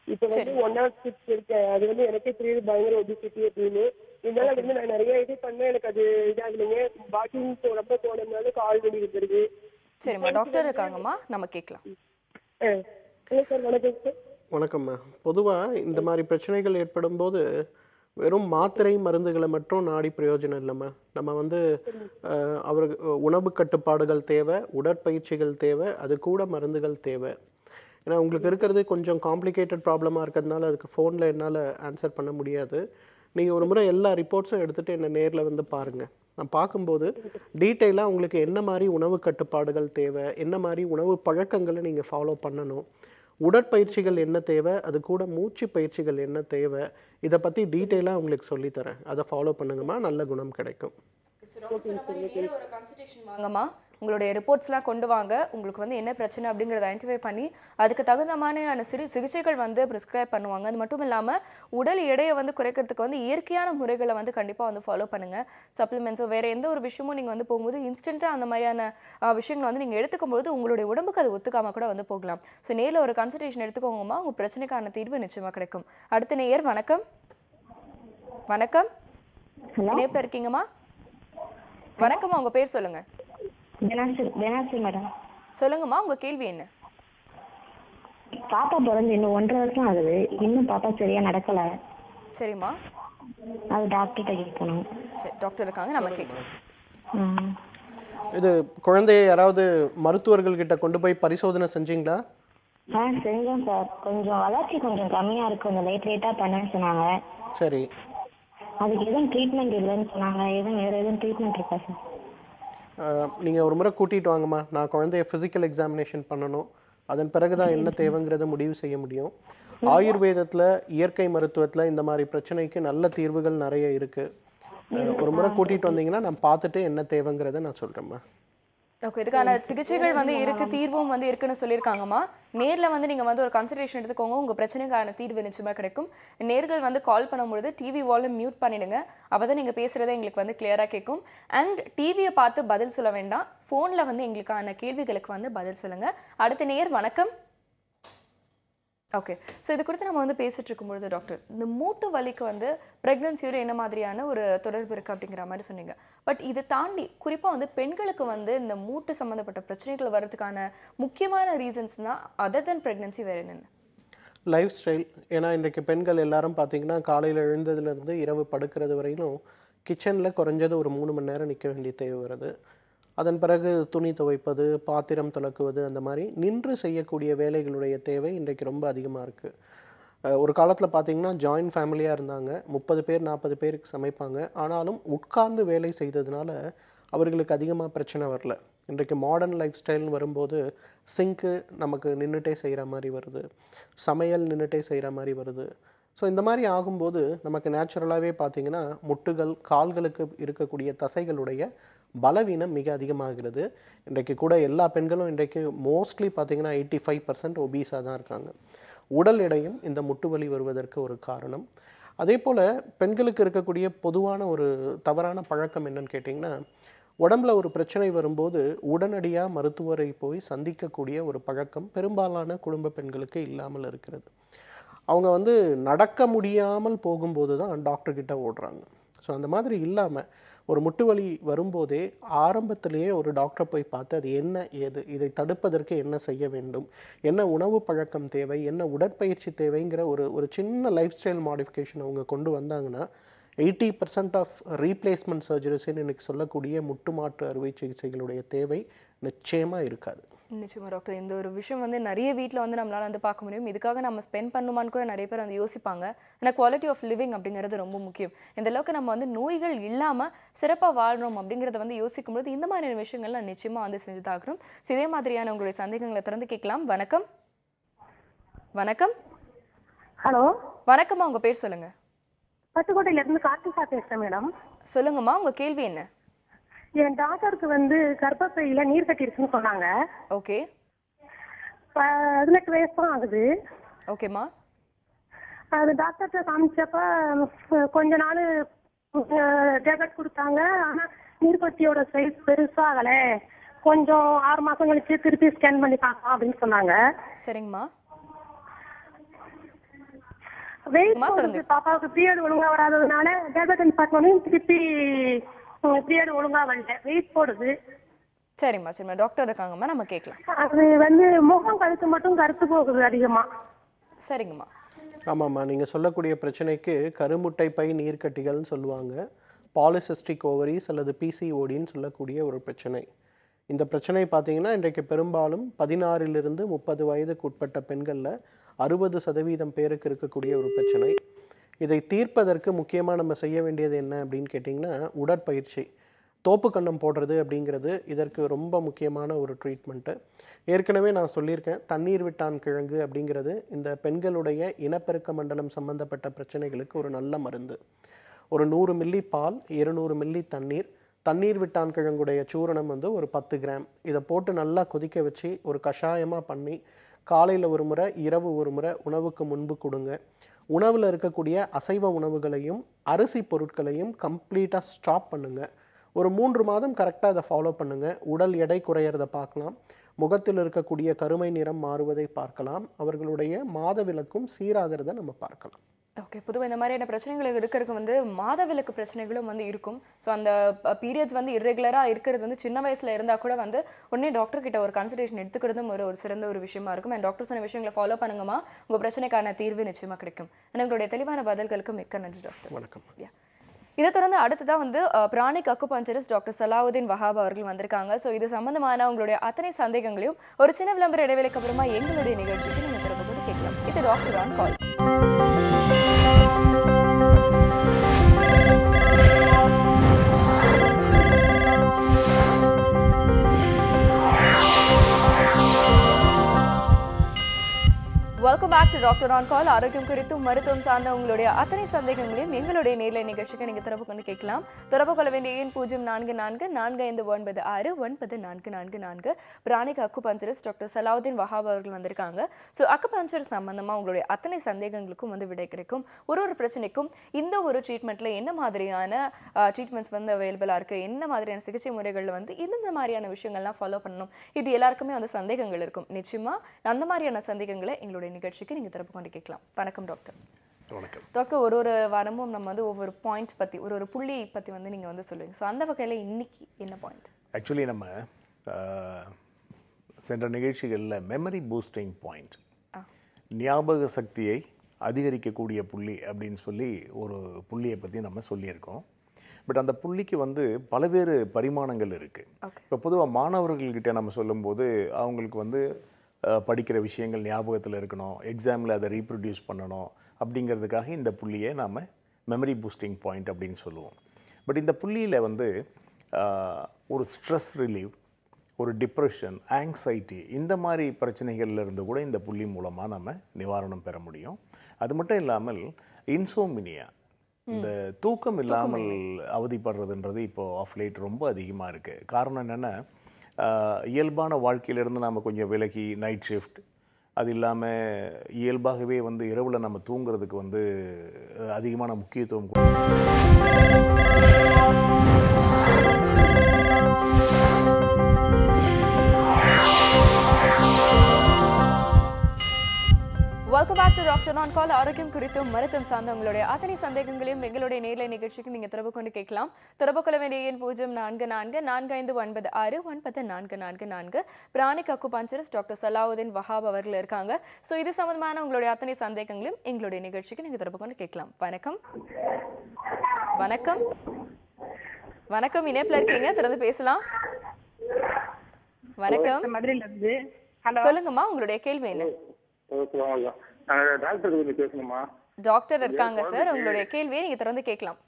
இப்போ வந்து 106 இருக்கேன். அது வந்து எனக்கே தெரியுது பயங்கர ஒபிசிட்டி அப்படின்னு. இதனால வந்து நான் நிறைய இது பண்ணேன், எனக்கு அது இதாகலைங்க. வாக்கிங் ரொம்ப போனதுனால கால் வலி வந்துருது. சரிம்மா, டாக்டர் இருக்காங்கம்மா, நம்ம கேட்கலாம். சார் வணக்கம் சார். வணக்கம்மா. பொதுவாக இந்த மாதிரி பிரச்சனைகள் ஏற்படும் போது வெறும் மாத்திரை மருந்துகளை மட்டும் நாடி பிரயோஜனம் இல்லைம்மா. நம்ம வந்து அவருக்கு உணவு கட்டுப்பாடுகள் தேவை, உடற்பயிற்சிகள் தேவை, அது கூட மருந்துகள் தேவை. ஏன்னா உங்களுக்கு இருக்கிறது கொஞ்சம் காம்ப்ளிகேட்டட் ப்ராப்ளமாக இருக்கிறதுனால அதுக்கு ஃபோனில் என்னால் ஆன்சர் பண்ண முடியாது. நீங்கள் ஒரு முறை எல்லா ரிப்போர்ட்ஸும் எடுத்துகிட்டு என்னை நேரில் வந்து பாருங்கள். நான் பார்க்கும்போது டீட்டெயிலாக உங்களுக்கு என்ன மாதிரி உணவு கட்டுப்பாடுகள் தேவை, என்ன மாதிரி உணவு பழக்கங்களை நீங்கள் ஃபாலோ பண்ணணும், உடற்பயிற்சிகள் என்ன தேவை, அது கூட மூச்சு பயிற்சிகள் என்ன தேவை, இதை பற்றி டீட்டெயிலாக உங்களுக்கு சொல்லித்தரேன். அதை ஃபாலோ பண்ணுங்கம்மா, நல்ல குணம் கிடைக்கும். வாங்கம்மா, உங்களுடைய ரிப்போர்ட்ஸ்லாம் கொண்டு வாங்க. உங்களுக்கு வந்து என்ன பிரச்சனை அப்படிங்கிறத ஐடென்டிஃபை பண்ணி அதுக்கு தகுந்த மாதிரியான சிகிச்சைகள் வந்து ப்ரிஸ்கிரைப் பண்ணுவாங்க. அது மட்டும் இல்லாமல் உடல் எடையை வந்து குறைக்கிறதுக்கு வந்து இயற்கையான முறைகளை வந்து கண்டிப்பாக வந்து ஃபாலோ பண்ணுங்கள். சப்ளிமெண்ட்ஸோ வேறு எந்த ஒரு விஷயமும் நீங்கள் வந்து போகும்போது இன்ஸ்டண்ட்டாக அந்த மாதிரியான விஷயங்களை வந்து நீங்கள் எடுத்துக்கும்போது உங்களுடைய உடம்புக்கு அது ஒத்துக்காமல் கூட வந்து போகலாம். ஸோ நேரில் ஒரு கன்சல்டேஷன் எடுத்துக்கோங்கம்மா, உங்கள் பிரச்சனைக்கான தீர்வு நிச்சயமாக கிடைக்கும். அடுத்த நேயர் வணக்கம். வணக்கம், இணைப்பில் இருக்கீங்கம்மா. வணக்கம்மா, உங்கள் பேர் சொல்லுங்கள். மேடம் சொல்லுங்கம்மா, உங்க கேள்வி என்ன? பாப்பா பிறந்து இன்னும் 1.5 வருஷம் ஆகுது, இன்னும் பாப்பா சரியா நடக்கல. சரிம்மா, அது டாக்டர்கிட்ட கேட்கணும். சரி, டாக்டர் இருக்காங்க, நம்ம கேட்கலாம். இது குழந்தைய யாராவது மருத்துவர்கள் கிட்ட கொண்டு போய் பரிசோதனை செஞ்சீங்களா? செஞ்சோம் சார். கொஞ்சம் வளர்ச்சி கொஞ்சம் கம்மியா இருக்கு, கொஞ்சம் லேட்டா பண்ணேன்னு சொன்னாங்க. சரி. அதுக்கு எதுவும் ட்ரீட்மெண்ட் இல்லைன்னு சொன்னாங்க. வேற எதுவும் ட்ரீட்மெண்ட் இருக்கா சார்? நீங்கள் ஒரு முறை கூட்டிகிட்டு வாங்கம்மா. நான் குழந்தைய ஃபிசிக்கல் எக்ஸாமினேஷன் பண்ணணும். அதன் பிறகு தான் என்ன தேவைங்கிறத முடிவு செய்ய முடியும். ஆயுர்வேதத்தில், இயற்கை மருத்துவத்தில் இந்த மாதிரி பிரச்சனைக்கு நல்ல தீர்வுகள் நிறைய இருக்குது. ஒரு முறை கூட்டிகிட்டு வந்தீங்கன்னா நான் பார்த்துட்டு என்ன தேவைங்கிறத நான் சொல்கிறேம்மா. ஓகே, இதுக்கான சிகிச்சைகள் வந்து இருக்கு, தீர்வும் வந்து இருக்குன்னு சொல்லியிருக்காங்கம்மா. நேரில் வந்து நீங்கள் வந்து ஒரு கன்சல்டேஷன் எடுத்துக்கோங்க, உங்கள் பிரச்சனைக்கான தீர்வு நிச்சயமாக கிடைக்கும். நேர்கள் வந்து கால் பண்ணும்பொழுது டிவி வால்யூம் மியூட் பண்ணிடுங்க, அப்போ தான் நீங்கள் பேசுகிறத எங்களுக்கு வந்து கிளியராக கேட்கும். அண்ட் டிவியை பார்த்து பதில் சொல்ல வேண்டாம், ஃபோனில் வந்து எங்களுக்கான கேள்விகளுக்கு வந்து பதில் சொல்லுங்கள். அடுத்த நேயர் வணக்கம். ஓகே, ஸோ இது குறித்து நம்ம வந்து பேசிட்டு இருக்கும்பொழுது டாக்டர், இந்த மூட்டு வலிக்கு வந்து ப்ரெக்னன்சியோட என்ன மாதிரியான ஒரு தொடர்பு இருக்குது அப்படிங்கிற மாதிரி சொன்னீங்க. பட் இதை தாண்டி குறிப்பாக வந்து பெண்களுக்கு வந்து இந்த மூட்டு சம்மந்தப்பட்ட பிரச்சனைகள் வர்றதுக்கான முக்கியமான ரீசன்ஸ்னால் அதர் தென் ப்ரெக்னன்சி வேறு என்னென்ன? Life style. ஏன்னா இன்றைக்கு பெண்கள் எல்லாரும் பார்த்தீங்கன்னா காலையில் எழுந்ததுலேருந்து இரவு படுக்கிறது வரையிலும் கிச்சனில் குறைஞ்சது ஒரு 3 மணி நேரம் நிற்க வேண்டிய தேவை வருது. அதன் பிறகு துணி துவைப்பது, பாத்திரம் துலக்குவது, அந்த மாதிரி நின்று செய்யக்கூடிய வேலைகளுடைய தேவை இன்றைக்கு ரொம்ப அதிகமாக இருக்குது. ஒரு காலத்தில் பார்த்தீங்கன்னா ஜாயின்ட் ஃபேமிலியாக இருந்தாங்க, 30 பேர் 40 பேருக்கு சமைப்பாங்க. ஆனாலும் உட்கார்ந்து வேலை செய்ததுனால அவர்களுக்கு அதிகமாக பிரச்சனை வரல. இன்றைக்கு மாடர்ன் லைஃப் ஸ்டைல்னு வரும்போது சிங்க்கு நமக்கு நின்றுட்டே செய்கிற மாதிரி வருது, சமையல் நின்றுட்டே செய்கிற மாதிரி வருது. ஸோ இந்த மாதிரி ஆகும்போது நமக்கு நேச்சுரலாகவே பார்த்திங்கன்னா முட்டுகள், கால்களுக்கு இருக்கக்கூடிய தசைகளுடைய பலவீனம் மிக அதிகமாகிறது. இன்றைக்கு கூட எல்லா பெண்களும் இன்றைக்கு மோஸ்ட்லி பார்த்திங்கன்னா 85% ஒபீஸாக தான் இருக்காங்க. உடல் எடையும் இந்த முட்டு வலி வருவதற்கு ஒரு காரணம். அதே போல் பெண்களுக்கு இருக்கக்கூடிய பொதுவான ஒரு தவறான பழக்கம் என்னன்னு கேட்டிங்கன்னா, உடம்புல ஒரு பிரச்சனை வரும்போது உடனடியாக மருத்துவரை போய் சந்திக்கக்கூடிய ஒரு பழக்கம் பெரும்பாலான குடும்ப பெண்களுக்கு இல்லாமல் இருக்கிறது. அவங்க நடக்க முடியாமல் போகும்போது தான் டாக்டர்கிட்ட ஓடுறாங்க. ஸோ அந்த மாதிரி இல்லாமல் ஒரு முட்டு வலி வரும்போதே ஆரம்பத்திலேயே ஒரு டாக்டரை போய் பார்த்து அது என்ன ஏது, இதை தடுப்பதற்கு என்ன செய்ய வேண்டும், என்ன உணவு பழக்கம் தேவை, என்ன உடற்பயிற்சி தேவைங்கிற ஒரு சின்ன லைஃப் ஸ்டைல் மாடிஃபிகேஷன் அவங்க கொண்டு வந்தாங்கன்னா 80% ஆஃப் ரீப்ளேஸ்மெண்ட் சர்ஜரிஸ்ன்னு இன்னைக்கு சொல்லக்கூடிய முட்டு மாற்று அறுவை சிகிச்சைகளுடைய தேவை நிச்சயமாக இருக்காது. நிச்சயமா டாக்டர், இந்த ஒரு விஷயம் நிறைய வீட்டில் நம்மளால பார்க்க முடியும். இதுக்காக நம்ம ஸ்பெண்ட் பண்ணுமான்னு கூட நிறைய பேர் யோசிப்பாங்க. ஏன்னா குவாலிட்டி ஆஃப் லிவிங் அப்படிங்கிறது ரொம்ப முக்கியம். இந்த அளவுக்கு நம்ம நோய்கள் இல்லாமல் சிறப்பாக வாழ்கிறோம் அப்படிங்கிறத யோசிக்கும்போது இந்த மாதிரியான விஷயங்கள்லாம் நிச்சயமாக செஞ்சு தாக்குறோம். ஸோ இதே மாதிரியான உங்களுடைய சந்தேகங்களை திறந்து கேட்கலாம். வணக்கம். வணக்கம். ஹலோ வணக்கம்மா, உங்கள் பேர் சொல்லுங்கள். பட்டுக்கோட்டையிலேருந்து கார்த்திகா பேசுகிறேன் மேடம். சொல்லுங்கம்மா, உங்கள் கேள்வி என்ன? என் டாக்டருக்கு கர்ப்பப்பையில நீர் கட்டிருக்குன்னு சொன்னாங்க. ஓகே. 18 வயசு தான் ஆகுது. ஓகேம்மா. அது டாக்டர்கிட்ட காமிச்சப்ப கொஞ்ச நாள் டேப்லெட் கொடுத்தாங்க. ஆனால் நீர்க்கட்டியோட சைஸ் பெருசாகல, கொஞ்சம் 6 மாசம் கழிச்சு திருப்பி ஸ்கேன் பண்ணி பார்க்கலாம் அப்படின்னு சொன்னாங்க. சரிங்கம்மா. வெயிட் போடுது, பாப்பாவுக்கு பீரியட் ஒழுங்கா வராததுனால டேப்லெட் பார்க்கணும், திருப்பி பீரியட் ஒழுங்கா வரல, வெயிட் போடுது. சரிம்மா சரிம்மா, டாக்டர் இருக்காங்கம்மா, நம்ம கேட்கலாம். அது முகம் கழுத்து மட்டும் கருத்து போகுது அதிகமா. சரிங்கம்மா. ஆமாம்மா, நீங்கள் சொல்லக்கூடிய பிரச்சனைக்கு கருமுட்டை பை நீர்க்கட்டிகள்னு சொல்லுவாங்க, பாலிசிஸ்டிக் ஓவரிஸ் அல்லது பிசிஓடின்னு சொல்லக்கூடிய ஒரு பிரச்சனை. இந்த பிரச்சனை பார்த்தீங்கன்னா இன்றைக்கு பெரும்பாலும் 16லிருந்து 30 வயதுக்கு உட்பட்ட பெண்களில் 60% பேருக்கு இருக்கக்கூடிய ஒரு பிரச்சனை. இதை தீர்ப்பதற்கு முக்கியமாக நம்ம செய்ய வேண்டியது என்ன அப்படின்னு கேட்டிங்கன்னா உடற்பயிற்சி. தோப்பு கன்னம் போடுறது அப்படிங்கிறது இதற்கு ரொம்ப முக்கியமான ஒரு ட்ரீட்மெண்ட்டு. ஏற்கனவே நான் சொல்லியிருக்கேன், தண்ணீர் விட்டான் கிழங்கு அப்படிங்கிறது இந்த பெண்களுடைய இனப்பெருக்க மண்டலம் சம்பந்தப்பட்ட பிரச்சனைகளுக்கு ஒரு நல்ல மருந்து. ஒரு 100 மில்லி பால், 200 மில்லி தண்ணீர், தண்ணீர் விட்டான் கிழங்குடைய சூரணம் ஒரு 10 கிராம், இதை போட்டு நல்லா கொதிக்க வச்சு ஒரு கஷாயமாக பண்ணி காலையில் ஒரு முறை, இரவு ஒரு முறை உணவுக்கு முன்பு கொடுங்க. உணவில் இருக்கக்கூடிய அசைவ உணவுகளையும் அரிசி பொருட்களையும் கம்ப்ளீட்டாக ஸ்டாப் பண்ணுங்கள். ஒரு 3 மாதம் கரெக்டாக அதை ஃபாலோ பண்ணுங்கள். உடல் எடை குறையிறத பார்க்கலாம், முகத்தில் இருக்கக்கூடிய கருமை நிறம் மாறுவதை பார்க்கலாம், அவர்களுடைய மாதவிலக்கும் சீராகிறத நம்ம பார்க்கலாம். ஓகே. பொதுவாக இந்த மாதிரியான பிரச்சனைகள் இருக்கிறதுக்கு மாதவிலக்கு பிரச்சனைகளும் இருக்கும். ஸோ அந்த பீரியட்ஸ் இர்ரெகுலராக இருக்கிறது சின்ன வயசில் இருந்தால் கூட உடனே டாக்டர் கிட்ட ஒரு கன்சல்டேஷன் எடுத்துக்கிறதும் ஒரு சிறந்த ஒரு விஷயமா இருக்கும். அண்ட் டாக்டர் சொன்ன விஷயங்களை ஃபாலோ பண்ணுங்கம்மா, உங்கள் பிரச்சனைக்கான தீர்வு நிச்சயமாக கிடைக்கும். உங்களுடைய தெளிவான பதில்களுக்கு மிக்க நன்றி டாக்டர். வணக்கம். இதை தொடர்ந்து அடுத்ததான் pranic acupuncturist doctor Salahuddin Wahab அவர்கள் வந்திருக்காங்க. ஸோ இது சம்பந்தமான உங்களுடைய அத்தனை சந்தேகங்களையும் ஒரு சின்ன விளம்பர இடைவேளைக்கு அப்புறமா எங்களுடைய நிகழ்ச்சிக்கு நீங்கள் திரும்ப கூட கேட்கலாம். இது doctor on call. Welcome back to doctor on call. ஆரோக்கியம் குறித்தும் மருத்துவம் சார்ந்த உங்களுடைய அத்தனை சந்தேகங்களையும் எங்களுடைய நேர்லை நிகழ்ச்சிக்கு நீங்கள் தொடர்பு கொண்டு கேட்கலாம். தொடர்பு கொள்ள வேண்டிய எண் 0444459444. Pranic acupuncturist doctor Salahuddin Wahab அவர்கள் வந்திருக்காங்க. ஸோ அக்குபஞ்சர் சம்பந்தமாக உங்களுடைய அத்தனை சந்தேகங்களுக்கும் விடை கிடைக்கும். ஒரு பிரச்சனைக்கும் இந்த ஒரு ட்ரீட்மெண்ட்டில் என்ன மாதிரியான ட்ரீட்மெண்ட்ஸ் அவைலபிளாக இருக்குது, என்ன மாதிரியான சிகிச்சை முறைகளில் இந்த மாதிரியான விஷயங்கள்லாம் ஃபாலோ பண்ணணும், இப்படி எல்லாருக்குமே சந்தேகங்கள் இருக்கும். நிச்சயமாக அந்த மாதிரியான சந்தேகங்களை எங்களுடைய நிகழ்ச்சிக்கு நீங்க தரப்பு கொண்டு கேட்கலாம். வணக்கம் டாக்டர். வணக்கம் டாக்டர். ஒரு வாரமும் நம்ம ஒவ்வொரு பாயிண்ட்ஸ் பற்றி ஒரு புள்ளி பற்றி நீங்கள் சொல்லுவீங்க. ஸோ அந்த வகையில் இன்னைக்கு என்ன பாயிண்ட்? ஆக்சுவலி நம்ம சென்ற நிகழ்ச்சிகளில் மெமரி பூஸ்டிங் பாயிண்ட், ஞாபக சக்தியை அதிகரிக்கக்கூடிய புள்ளி அப்படின்னு சொல்லி ஒரு புள்ளியை பற்றி நம்ம சொல்லியிருக்கோம். பட் அந்த புள்ளிக்கு வந்து பல்வேறு பரிமாணங்கள் இருக்குது. ஓகே. இப்போ பொதுவாக மாணவர்கள்கிட்ட நம்ம சொல்லும்போது அவங்களுக்கு வந்து படிக்கிற விஷயங்கள் ஞாபகத்தில் இருக்கணும், எக்ஸாமில் அதை ரீப்ரொடியூஸ் பண்ணணும் அப்படிங்கிறதுக்காக இந்த புள்ளியை நாம் மெமரி பூஸ்டிங் பாயிண்ட் அப்படின்னு சொல்லுவோம். பட் இந்த புள்ளியில் வந்து ஒரு ஸ்ட்ரெஸ் ரிலீவ், ஒரு டிப்ரெஷன், ஆங்ஸைட்டி இந்த மாதிரி பிரச்சனைகள்ல இருந்து கூட இந்த புள்ளி மூலமாக நம்ம நிவாரணம் பெற முடியும். அது மட்டும் இல்லாமல் இன்சோமினியா, இந்த தூக்கம் இல்லாமல் அவதிப்படுறதுன்றது இப்போது ஆஃப் லைட் ரொம்ப அதிகமாக இருக்குது. காரணம் என்னென்னா இயல்பான வாழ்க்கையிலேருந்து நாம் கொஞ்சம் விலகி நைட் ஷிஃப்ட், அது இல்லாமல் இயல்பாகவே வந்து இரவில் நம்ம தூங்குறதுக்கு வந்து அதிகமான முக்கியத்துவம் welcome back to doctor on call. ஆரோக்கியம் குறித்தும் மருத்துவம் சார்ந்த உங்களுடைய அத்தனை சந்தேகங்களையும் எங்களுடைய நேர்லை நிகழ்ச்சிக்கு நீங்கள் தொடர்பு கொண்டு கேட்கலாம். தொடர்பு கொள்ள வேண்டிய எண் 0444459444. Pranic acupuncturist doctor Salahuddin Wahab அவர்கள் இருக்காங்க. ஸோ இது சம்பந்தமான உங்களுடைய அத்தனை சந்தேகங்களையும் எங்களுடைய நிகழ்ச்சிக்கு நீங்கள் தொடர்பு கொண்டு கேட்கலாம். வணக்கம். வணக்கம். வணக்கம், இணைப்பில் இருக்கீங்க, திறந்து பேசலாம். வணக்கம். மதுரையில இருந்து. சொல்லுங்கம்மா, உங்களுடைய கேள்வி என்ன? டாக்டர் கொஞ்சம் பேசணுமா? டாக்டர் இருக்காங்க சார், உங்களுடைய கேள்வியை நீங்க தொடர்ந்து கேட்கலாம்.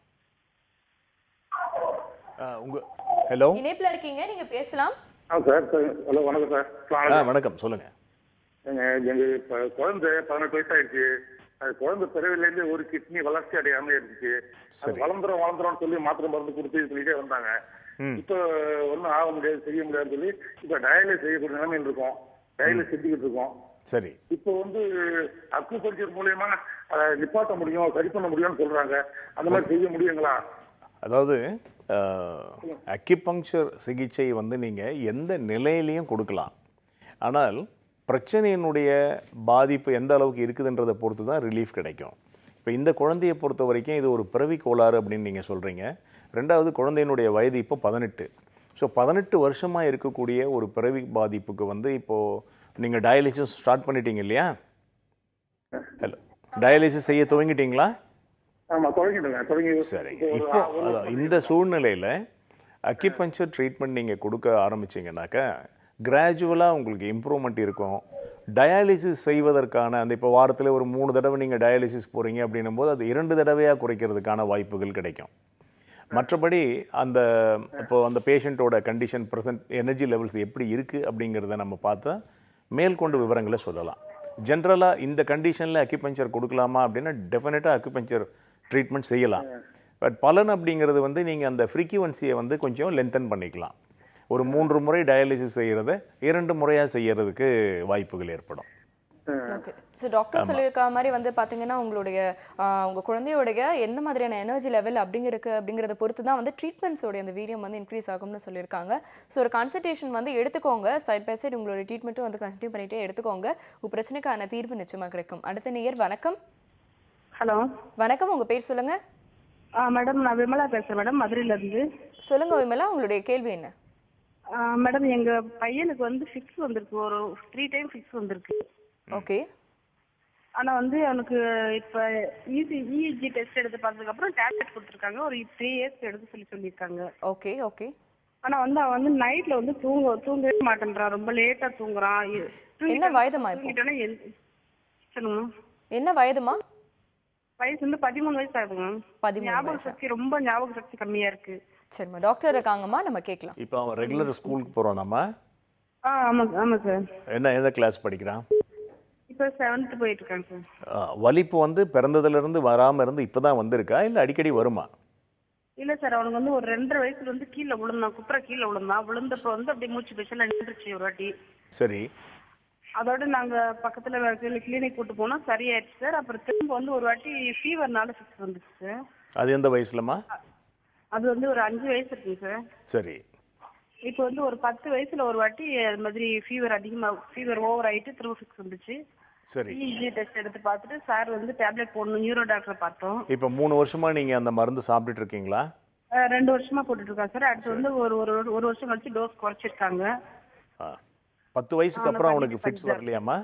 ஹலோ, இணைப்புல இருக்கீங்க, நீங்க பேசலாம். சார் ஹலோ, வணக்கம் சார். வணக்கம், சொல்லுங்க. எங்க குழந்தை 18 வயசு ஆயிடுச்சு. அது குழந்தை பிறவிலேருந்து ஒரு கிட்னி வளர்ச்சி அடையாம இருந்துச்சு. அது வளர்ந்துரும் சொல்லி மாத்திரை மருந்து கொடுத்து சொல்லிட்டே வந்தாங்க. இப்ப ஒன்னும் ஆக முடியாது, செய்ய முடியாதுன்னு சொல்லி இப்ப டயாலிசிஸ் செய்யக்கூடிய நிலைமையில் இருக்கோம். டயாலிசிஸ் செஞ்சுக்கிட்டு இருக்கோம். சரி, இப்போ வந்து அக்குபஞ்சர் மூலியமா நிப்பாட்ட முடியும், சரி பண்ண முடியும்னு சொல்றாங்க. அந்த மாதிரி செய்ய முடியுங்களா? அதாவது அக்கிபங்க்சர் சிகிச்சை வந்து நீங்கள் எந்த நிலையிலையும் கொடுக்கலாம். ஆனால் பிரச்சனையினுடைய பாதிப்பு எந்த அளவுக்கு இருக்குதுன்றதை பொறுத்து தான் ரிலீஃப் கிடைக்கும். இப்போ இந்த குழந்தையை பொறுத்த வரைக்கும் இது ஒரு பிறவி கோளாறு அப்படின்னு நீங்கள் சொல்கிறீங்க. ரெண்டாவது, குழந்தையினுடைய வயது இப்போ 18. ஸோ 18 வருஷமாக இருக்கக்கூடிய ஒரு பிறவி பாதிப்புக்கு வந்து இப்போது நீங்கள் டயாலிசிஸ் ஸ்டார்ட் பண்ணிட்டீங்க இல்லையா? ஹலோ, டயாலிசிஸ் செய்ய துவங்கிட்டீங்களா? சரி, இப்போ இந்த சூழ்நிலையில் அக்கிபஞ்சர் ட்ரீட்மெண்ட் நீங்கள் கொடுக்க ஆரம்பிச்சிங்கனாக்கா கிராஜுவலாக உங்களுக்கு இம்ப்ரூவ்மெண்ட் இருக்கும். டயாலிசிஸ் செய்வதற்கான அந்த இப்போ வாரத்தில் ஒரு 3 தடவை நீங்கள் டயாலிசிஸ் போகிறீங்க அப்படின்னும் போது அது 2 தடவையாக குறைக்கிறதுக்கான வாய்ப்புகள் கிடைக்கும். மற்றபடி இப்போது அந்த பேஷண்ட்டோட கண்டிஷன், ப்ரெசன்ட் எனர்ஜி லெவல்ஸ் எப்படி இருக்குது அப்படிங்கிறத நம்ம பார்த்தா மேற்கொண்டு விவரங்களை சொல்லலாம். ஜென்ரலாக இந்த கண்டிஷனில் அக்கிபஞ்சர் கொடுக்கலாமா அப்படின்னா டெஃபினட்டாக அக்கிபஞ்சர் ட்ரீட்மெண்ட் செய்யலாம். பட் பலன் அப்படிங்கிறது வந்து நீங்கள் அந்த ஃப்ரீக்வன்சியை வந்து கொஞ்சம் லென்த்தன் பண்ணிக்கலாம். ஒரு 3 முறை டயாலிசிஸ் செய்கிறத 2 முறையாக செய்யறதுக்கு வாய்ப்புகள் ஏற்படும். ஓகே. ஸோ டாக்டர் சொல்லியிருக்க மாதிரி வந்து பார்த்தீங்கன்னா உங்கள் குழந்தையோடைய எந்த மாதிரியான எனர்ஜி லெவல் அப்படிங்கிறத பொறுத்து தான் வந்து ட்ரீட்மெண்ட்ஸோடைய அந்த வீரியம் வந்து இன்க்ரீஸ் ஆகும்னு சொல்லியிருக்காங்க. ஸோ ஒரு கன்சல்டேஷன் வந்து எடுத்துக்கோங்க. சைட் பை சைடு உங்களுடைய ட்ரீட்மெண்ட்டும் வந்து கண்டினியூ பண்ணிகிட்டே எடுத்துக்கோங்க. உங்கள் பிரச்சனைக்கான தீர்வு நிச்சயமாக கிடைக்கும். அடுத்த நேயர். வணக்கம். ஹலோ, வணக்கம், உங்கள் பேர் சொல்லுங்க. மேடம், நான் விமலா பேசுகிறேன் மேடம், மதுரையிலேருந்து. சொல்லுங்க விமலா, உங்களுடைய கேள்வி என்ன? மேடம், எங்கள் பையனுக்கு வந்து ஃபிக்ஸ் வந்திருக்கு, ஒரு 3 டைம் ஃபிக்ஸ் வந்திருக்கு. ஓகே. ஆனால் வந்து அவனுக்கு இப்போ இஇஜி டெஸ்ட் எடுத்து பார்த்ததுக்கப்புறம் டேப்லெட் கொடுத்துருக்காங்க, ஒரு 3 இயர்ஸ் எடுத்து சொல்லியிருக்காங்க. Okay okay. ஆனால் வந்து அவன் வந்து நைட்டில் வந்து தூங்கவே மாட்டேன்றான், ரொம்ப லேட்டாக தூங்குறான். என்ன வயதுமா? சொல்லுங்க. என்ன வயதுமா? வயசு வந்து 13 வயசு ஆகுதுங்க. 13. ஞாபக சக்தி கம்மியாக இருக்கு. சரிம்மா, டாக்டர் இருக்காங்கம்மா, நம்ம கேட்கலாம். இப்போ அவன் ரெகுலர் ஸ்கூலுக்கு போகிறோம் நம்ம? ஆமாம் சார். என்ன கிளாஸ் படிக்கிறான்? இப்போ 7th போயிட்டு இருக்காங்க சார். வலிப்பு வந்து பிறந்ததுலேருந்து வராமல் இருந்து இப்போ தான் வந்திருக்கா இல்லை அடிக்கடி வருமா? இல்லை சார், அவனுக்கு வந்து ஒரு 2.5 வயசுல வந்து கீழே விழுந்தான், கீழே விழுந்தப்போ வந்து அப்படியே மூச்சு பேசல நின்றுச்சு ஒரு வாட்டி. சரி. அதோட நாங்கள் பக்கத்தில் கிளினிக் கூட்டு போனோம், சரியாயிடுச்சு சார். அப்புறம் திரும்ப வந்து ஒரு வாட்டி ஃபீவர்னால ஃபிக்ஸ் வந்துச்சு சார். அது எந்த வயசுலமா? அது வந்து ஒரு 5 வயசு இருக்குங்க சார். சரி. இப்போ வந்து ஒரு 10 வயசுல ஒரு வாட்டி அது மாதிரி ஃபீவர் ஓவர் ஆயிட்டு திரும்ப ஃபிக்ஸ் வந்துச்சு. சரி. இஇஜி டெஸ்ட் எடுத்து பார்த்துட்டு சார் வந்து டேப்லெட் போடணும், நியூரோ டாக்டரை பார்த்தோம். இப்போ 3 வருஷமா நீங்க அந்த மருந்து சாப்பிட்டுட்டு இருக்கீங்களா? 2 வருஷமா போட்டுட்டு இருக்காங்க சார். அடுத்து வந்து ஒரு வருஷம் கழிச்சு டோஸ் குறைச்சிருக்காங்க. 10 வயசுக்கு அப்புறம் அவனுக்கு ஃபிக்ஸ் வரலையாமா?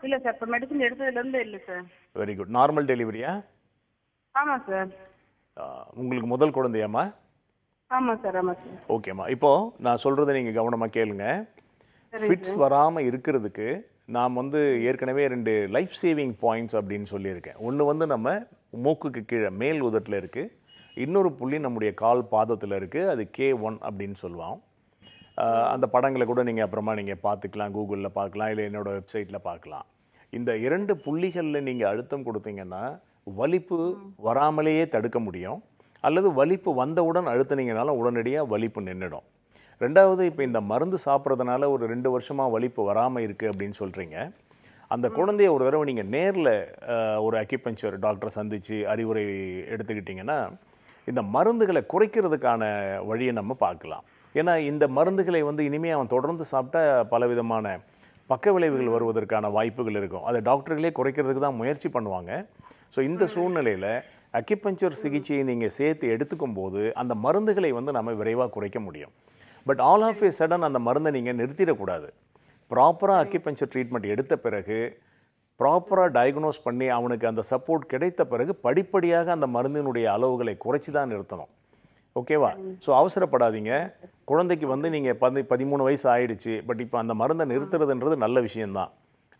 இல்ல சார், இப்போ மெடிசன் எடுத்ததுல இருந்து இல்ல சார். Very good. நார்மல் டெலிவரியா? ஆமா சார். உங்களுக்கு முதல் குழந்தையாம்மா? ஆமா சார், ஆமா சார். ஓகேம்மா. இப்போது நான் சொல்கிறத நீங்கள் கவனமாக கேளுங்க. ஃபிட்ஸ் வராமல் இருக்கிறதுக்கு நான் வந்து ஏற்கனவே 2 லைஃப் சேவிங் பாயிண்ட்ஸ் அப்படின்னு சொல்லியிருக்கேன். ஒன்று வந்து நம்ம மூக்குக்கு கீழே மேல் உதட்டில் இருக்குது, இன்னொரு புள்ளி நம்முடைய கால் பாதத்தில் இருக்குது. அது K1 அப்படின்னு சொல்லுவோம். அந்த படங்களை கூட நீங்கள் அப்புறமா நீங்கள் பார்த்துக்கலாம், கூகுளில் பார்க்கலாம், இல்லை என்னோடய வெப்சைட்டில் பார்க்கலாம். இந்த 2 புள்ளிகளில் நீங்கள் அழுத்தம் கொடுத்தீங்கன்னா வலிப்பு வராமலேயே தடுக்க முடியும், அல்லது வலிப்பு வந்தவுடன் அழுத்தினீங்கனாலும் உடனடியாக வலிப்பு நின்றுடும். ரெண்டாவது, இப்போ இந்த மருந்து சாப்பிட்றதுனால ஒரு 2 வருஷமாக வலிப்பு வராமல் இருக்குது அப்படின்னு சொல்கிறீங்க. அந்த குழந்தைய ஒரு தடவை நீங்கள் நேரில் ஒரு அக்யூபஞ்சர் டாக்டரை சந்தித்து அறிவுரை எடுத்துக்கிட்டிங்கன்னா இந்த மருந்துகளை குறைக்கிறதுக்கான வழியை நம்ம பார்க்கலாம். ஏன்னா இந்த மருந்துகளை வந்து இனிமேல் அவன் தொடர்ந்து சாப்பிட்டா பலவிதமான பக்க விளைவுகள் வருவதற்கான வாய்ப்புகள் இருக்கும். அதை டாக்டர்களே குறைக்கிறதுக்கு தான் முயற்சி பண்ணுவாங்க. ஸோ இந்த சூழ்நிலையில் அக்யூபஞ்சர் சிகிச்சையை நீங்கள் சேர்த்து எடுத்துக்கும் போது அந்த மருந்துகளை வந்து நம்ம விரைவாக குறைக்க முடியும். But all of a sudden அந்த மருந்தை நீங்கள் நிறுத்திடக்கூடாது. ப்ராப்பராக அக்யூபஞ்சர் ட்ரீட்மெண்ட் எடுத்த பிறகு, ப்ராப்பராக டயக்னோஸ் பண்ணி அவனுக்கு அந்த சப்போர்ட் கிடைத்த பிறகு படிப்படியாக அந்த மருந்தினுடைய அளவுகளை குறைச்சி தான் நிறுத்தணும். ஓகேவா? ஸோ அவசரப்படாதீங்க. குழந்தைக்கு வந்து நீங்கள் 13 வயசு ஆயிடுச்சு, பட் இப்போ அந்த மருந்தை நிறுத்துறதுன்றது நல்ல விஷயந்தான்.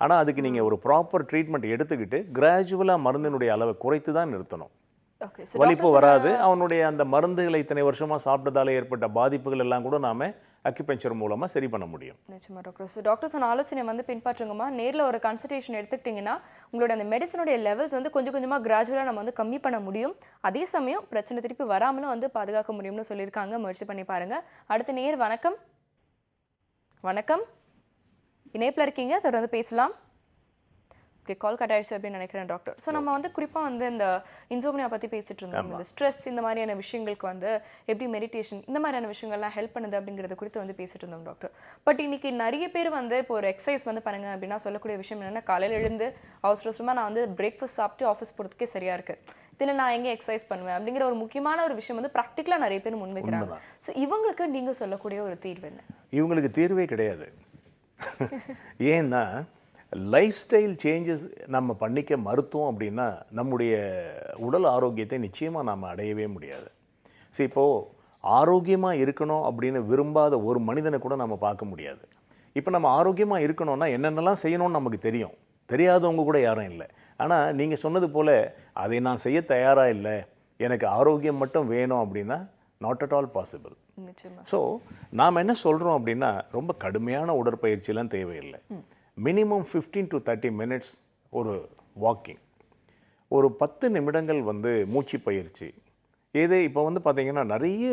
ஆனால் அதுக்கு நீங்கள் ஒரு ப்ராப்பர் ட்ரீட்மெண்ட் எடுத்துக்கிட்டு கிராஜுவலாக மருந்தினுடைய அளவை குறைத்து தான் நிறுத்தணும். வலிப்பு வராது. அவனுடைய அந்த மருந்துகளை இத்தனை வருஷமாக சாப்பிட்டதால ஏற்பட்ட பாதிப்புகள் எல்லாம் கூட நாம அக்யூபஞ்சர் மூலமாக சரி பண்ண முடியும். நிச்சயமா டாக்டர். ஸோ டாக்டர் சொன்ன ஆலோசனை வந்து பின்பற்றுங்கம்மா. நேரில் ஒரு கன்சல்டேஷன் எடுத்துக்கிட்டிங்கன்னா உங்களோட அந்த மெடிசனுடைய லெவல்ஸ் வந்து கொஞ்சம் கொஞ்சமாக கிராஜுவலாக நம்ம வந்து கம்மி பண்ண முடியும். அதே சமயம் பிரச்சனை திருப்பி வராமலும் வந்து பாதுகாக்க முடியும்னு சொல்லியிருக்காங்க. முயற்சி பண்ணி பாருங்க. அடுத்த நேர் வணக்கம். வணக்கம், இணைப்பில் இருக்கீங்க, தொடர்ந்து பேசலாம். ஓகே, கால் கட் ஆயிடுச்சு அப்படின்னு நினைக்கிறேன் டாக்டர். ஸோ நம்ம வந்து குறிப்பாக வந்து இந்த இன்சோம்னியா பற்றி பேசிட்டு இருந்தோம். இந்த ஸ்ட்ரெஸ் இந்த மாதிரியான விஷயங்களுக்கு வந்து எப்படி மெடிடேஷன் இந்த மாதிரியான விஷயங்கள்லாம் ஹெல்ப் பண்ணுது அப்படிங்கிறத குறித்து வந்து பேசிட்டு இருந்தோம் டாக்டர். பட் இன்னைக்கு நிறைய பேர் வந்து இப்போ ஒரு எக்ஸசைஸ் வந்து பண்ணுங்க அப்படின்னா சொல்லக்கூடிய விஷயம் என்னென்னா, காலையில் எழுந்து அவசர அவசரமாக நான் வந்து பிரேக்ஃபாஸ்ட் சாப்பிட்டு ஆஃபீஸ் போகிறதுக்கே சரியாக இருக்குது, இதில் நான் எங்கே எக்ஸசைஸ் பண்ணுவேன் அப்படிங்கிற ஒரு முக்கியமான ஒரு விஷயம் வந்து ப்ராக்டிக்கலாக நிறைய பேர் முன்வைக்கிறாங்க. ஸோ இவங்களுக்கு நீங்கள் சொல்லக்கூடிய ஒரு தீர்வு என்ன? இவங்களுக்கு தீர்வே கிடையாது. ஏன்னா லைஃப் ஸ்டைல் சேஞ்சஸ் நம்ம பண்ணிக்க மருத்துவம் அப்படின்னா நம்முடைய உடல் ஆரோக்கியத்தை நிச்சயமாக நாம் அடையவே முடியாது. சரி, இப்போது ஆரோக்கியமாக இருக்கணும் அப்படின்னு விரும்பாத ஒரு மனிதனை கூட நம்ம பார்க்க முடியாது. இப்போ நம்ம ஆரோக்கியமாக இருக்கணும்னா என்னென்னலாம் செய்யணும்னு நமக்கு தெரியும், தெரியாதவங்க கூட யாரும் இல்லை. ஆனால் நீங்கள் சொன்னது போல் அதை நான் செய்ய தயாராக இல்லை, எனக்கு ஆரோக்கியம் மட்டும் வேணும் அப்படின்னா not at all possible. So நாம் என்ன சொல்கிறோம் அப்படின்னா, ரொம்ப கடுமையான உடற்பயிற்சியெல்லாம் தேவையில்லை. மினிமம் 15 to 30 minutes ஒரு வாக்கிங், ஒரு 10 நிமிடங்கள் வந்து மூச்சு பயிற்சி. இது இப்போ வந்து பார்த்திங்கன்னா நிறைய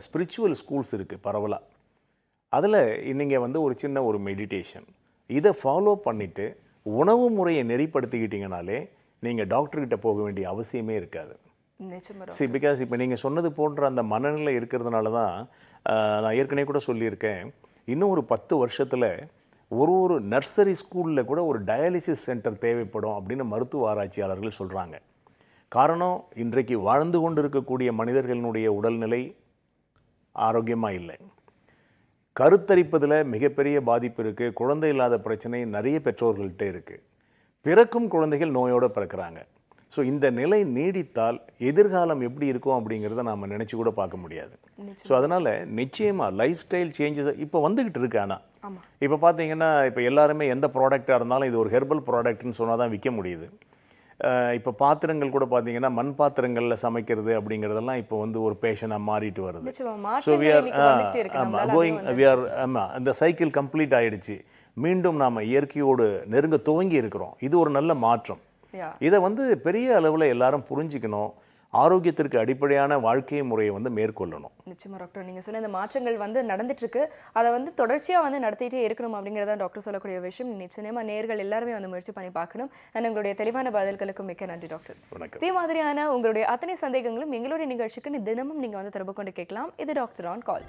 ஸ்பிரிச்சுவல் ஸ்கூல்ஸ் இருக்குது பரவலாக. அதில் நீங்கள் வந்து ஒரு சின்ன ஒரு மெடிடேஷன் இதை ஃபாலோ பண்ணிவிட்டு உணவு முறையை நெறிப்படுத்திக்கிட்டிங்கனாலே நீங்கள் டாக்டர்கிட்ட போக வேண்டிய அவசியமே இருக்காது. சரி, பிகாஸ் இப்போ நீங்கள் சொன்னது போன்ற அந்த மனநிலை இருக்கிறதுனால தான் நான் ஏற்கனவே கூட சொல்லியிருக்கேன், இன்னும் ஒரு 10 வருஷத்தில் ஒரு நர்சரி ஸ்கூலில் கூட ஒரு டயாலிசிஸ் சென்டர் தேவைப்படும் அப்படின்னு மருத்துவ ஆராய்ச்சியாளர்கள் சொல்கிறாங்க. காரணம், இன்றைக்கு வாழ்ந்து கொண்டு இருக்கக்கூடிய மனிதர்களினுடைய உடல்நிலை ஆரோக்கியமாக இல்லை. கருத்தரிப்பதில் மிகப்பெரிய பாதிப்பு இருக்குது. குழந்தை இல்லாத பிரச்சனை நிறைய பெற்றோர்கள்ட்ட இருக்குது. பிறக்கும் குழந்தைகள் நோயோடு பிறக்கிறாங்க. ஸோ இந்த நிலை நீடித்தால் எதிர்காலம் எப்படி இருக்கும் அப்படிங்கிறத நாம் நினச்சி கூட பார்க்க முடியாது. ஸோ அதனால் நிச்சயமாக லைஃப் ஸ்டைல் சேஞ்சஸ் இப்போ வந்துக்கிட்டு இருக்கு. ஆனால் இப்போ பார்த்தீங்கன்னா இப்போ எல்லாருமே எந்த ப்ராடக்டாக இருந்தாலும் இது ஒரு ஹெர்பல் ப்ராடக்ட்னு சொன்னால் தான் விற்க முடியுது. இப்போ பாத்திரங்கள் கூட பார்த்தீங்கன்னா மண் பாத்திரங்களில் சமைக்கிறது அப்படிங்கிறதெல்லாம் இப்போ வந்து ஒரு பேஷனாக மாறிட்டு வருது. ஸோ அந்த சைக்கிள் கம்ப்ளீட் ஆகிடுச்சு. மீண்டும் நாம் இயற்கையோடு நெருங்க துவங்கி இருக்கிறோம். இது ஒரு நல்ல மாற்றம். இதை வந்து பெரிய அளவில் எல்லாரும் புரிஞ்சுக்கணும். ஆரோக்கியத்திற்கு அடிப்படையான வாழ்க்கை முறையை வந்து மேற்கொள்ளணும். நிச்சயமா டாக்டர், நீங்கள் சொன்ன இந்த மாற்றங்கள் வந்து நடந்துட்டு இருக்கு, அதை வந்து தொடர்ச்சியாக வந்து நடத்திட்டே இருக்கணும் அப்படிங்கிறத டாக்டர் சொல்லக்கூடிய விஷயம். நிச்சயமா நேர்கள் எல்லாருமே வந்து முயற்சி பண்ணி பார்க்கணும். உங்களுடைய தெளிவான பதில்களுக்கும் மிக்க நன்றி டாக்டர். இதே மாதிரியான உங்களுடைய அத்தனை சந்தேகங்களும் எங்களுடைய நிகழ்ச்சிக்கு தினமும் நீங்கள் வந்து தொடர்பு கொண்டு கேட்கலாம். இது டாக்டர் ஆன் கால்.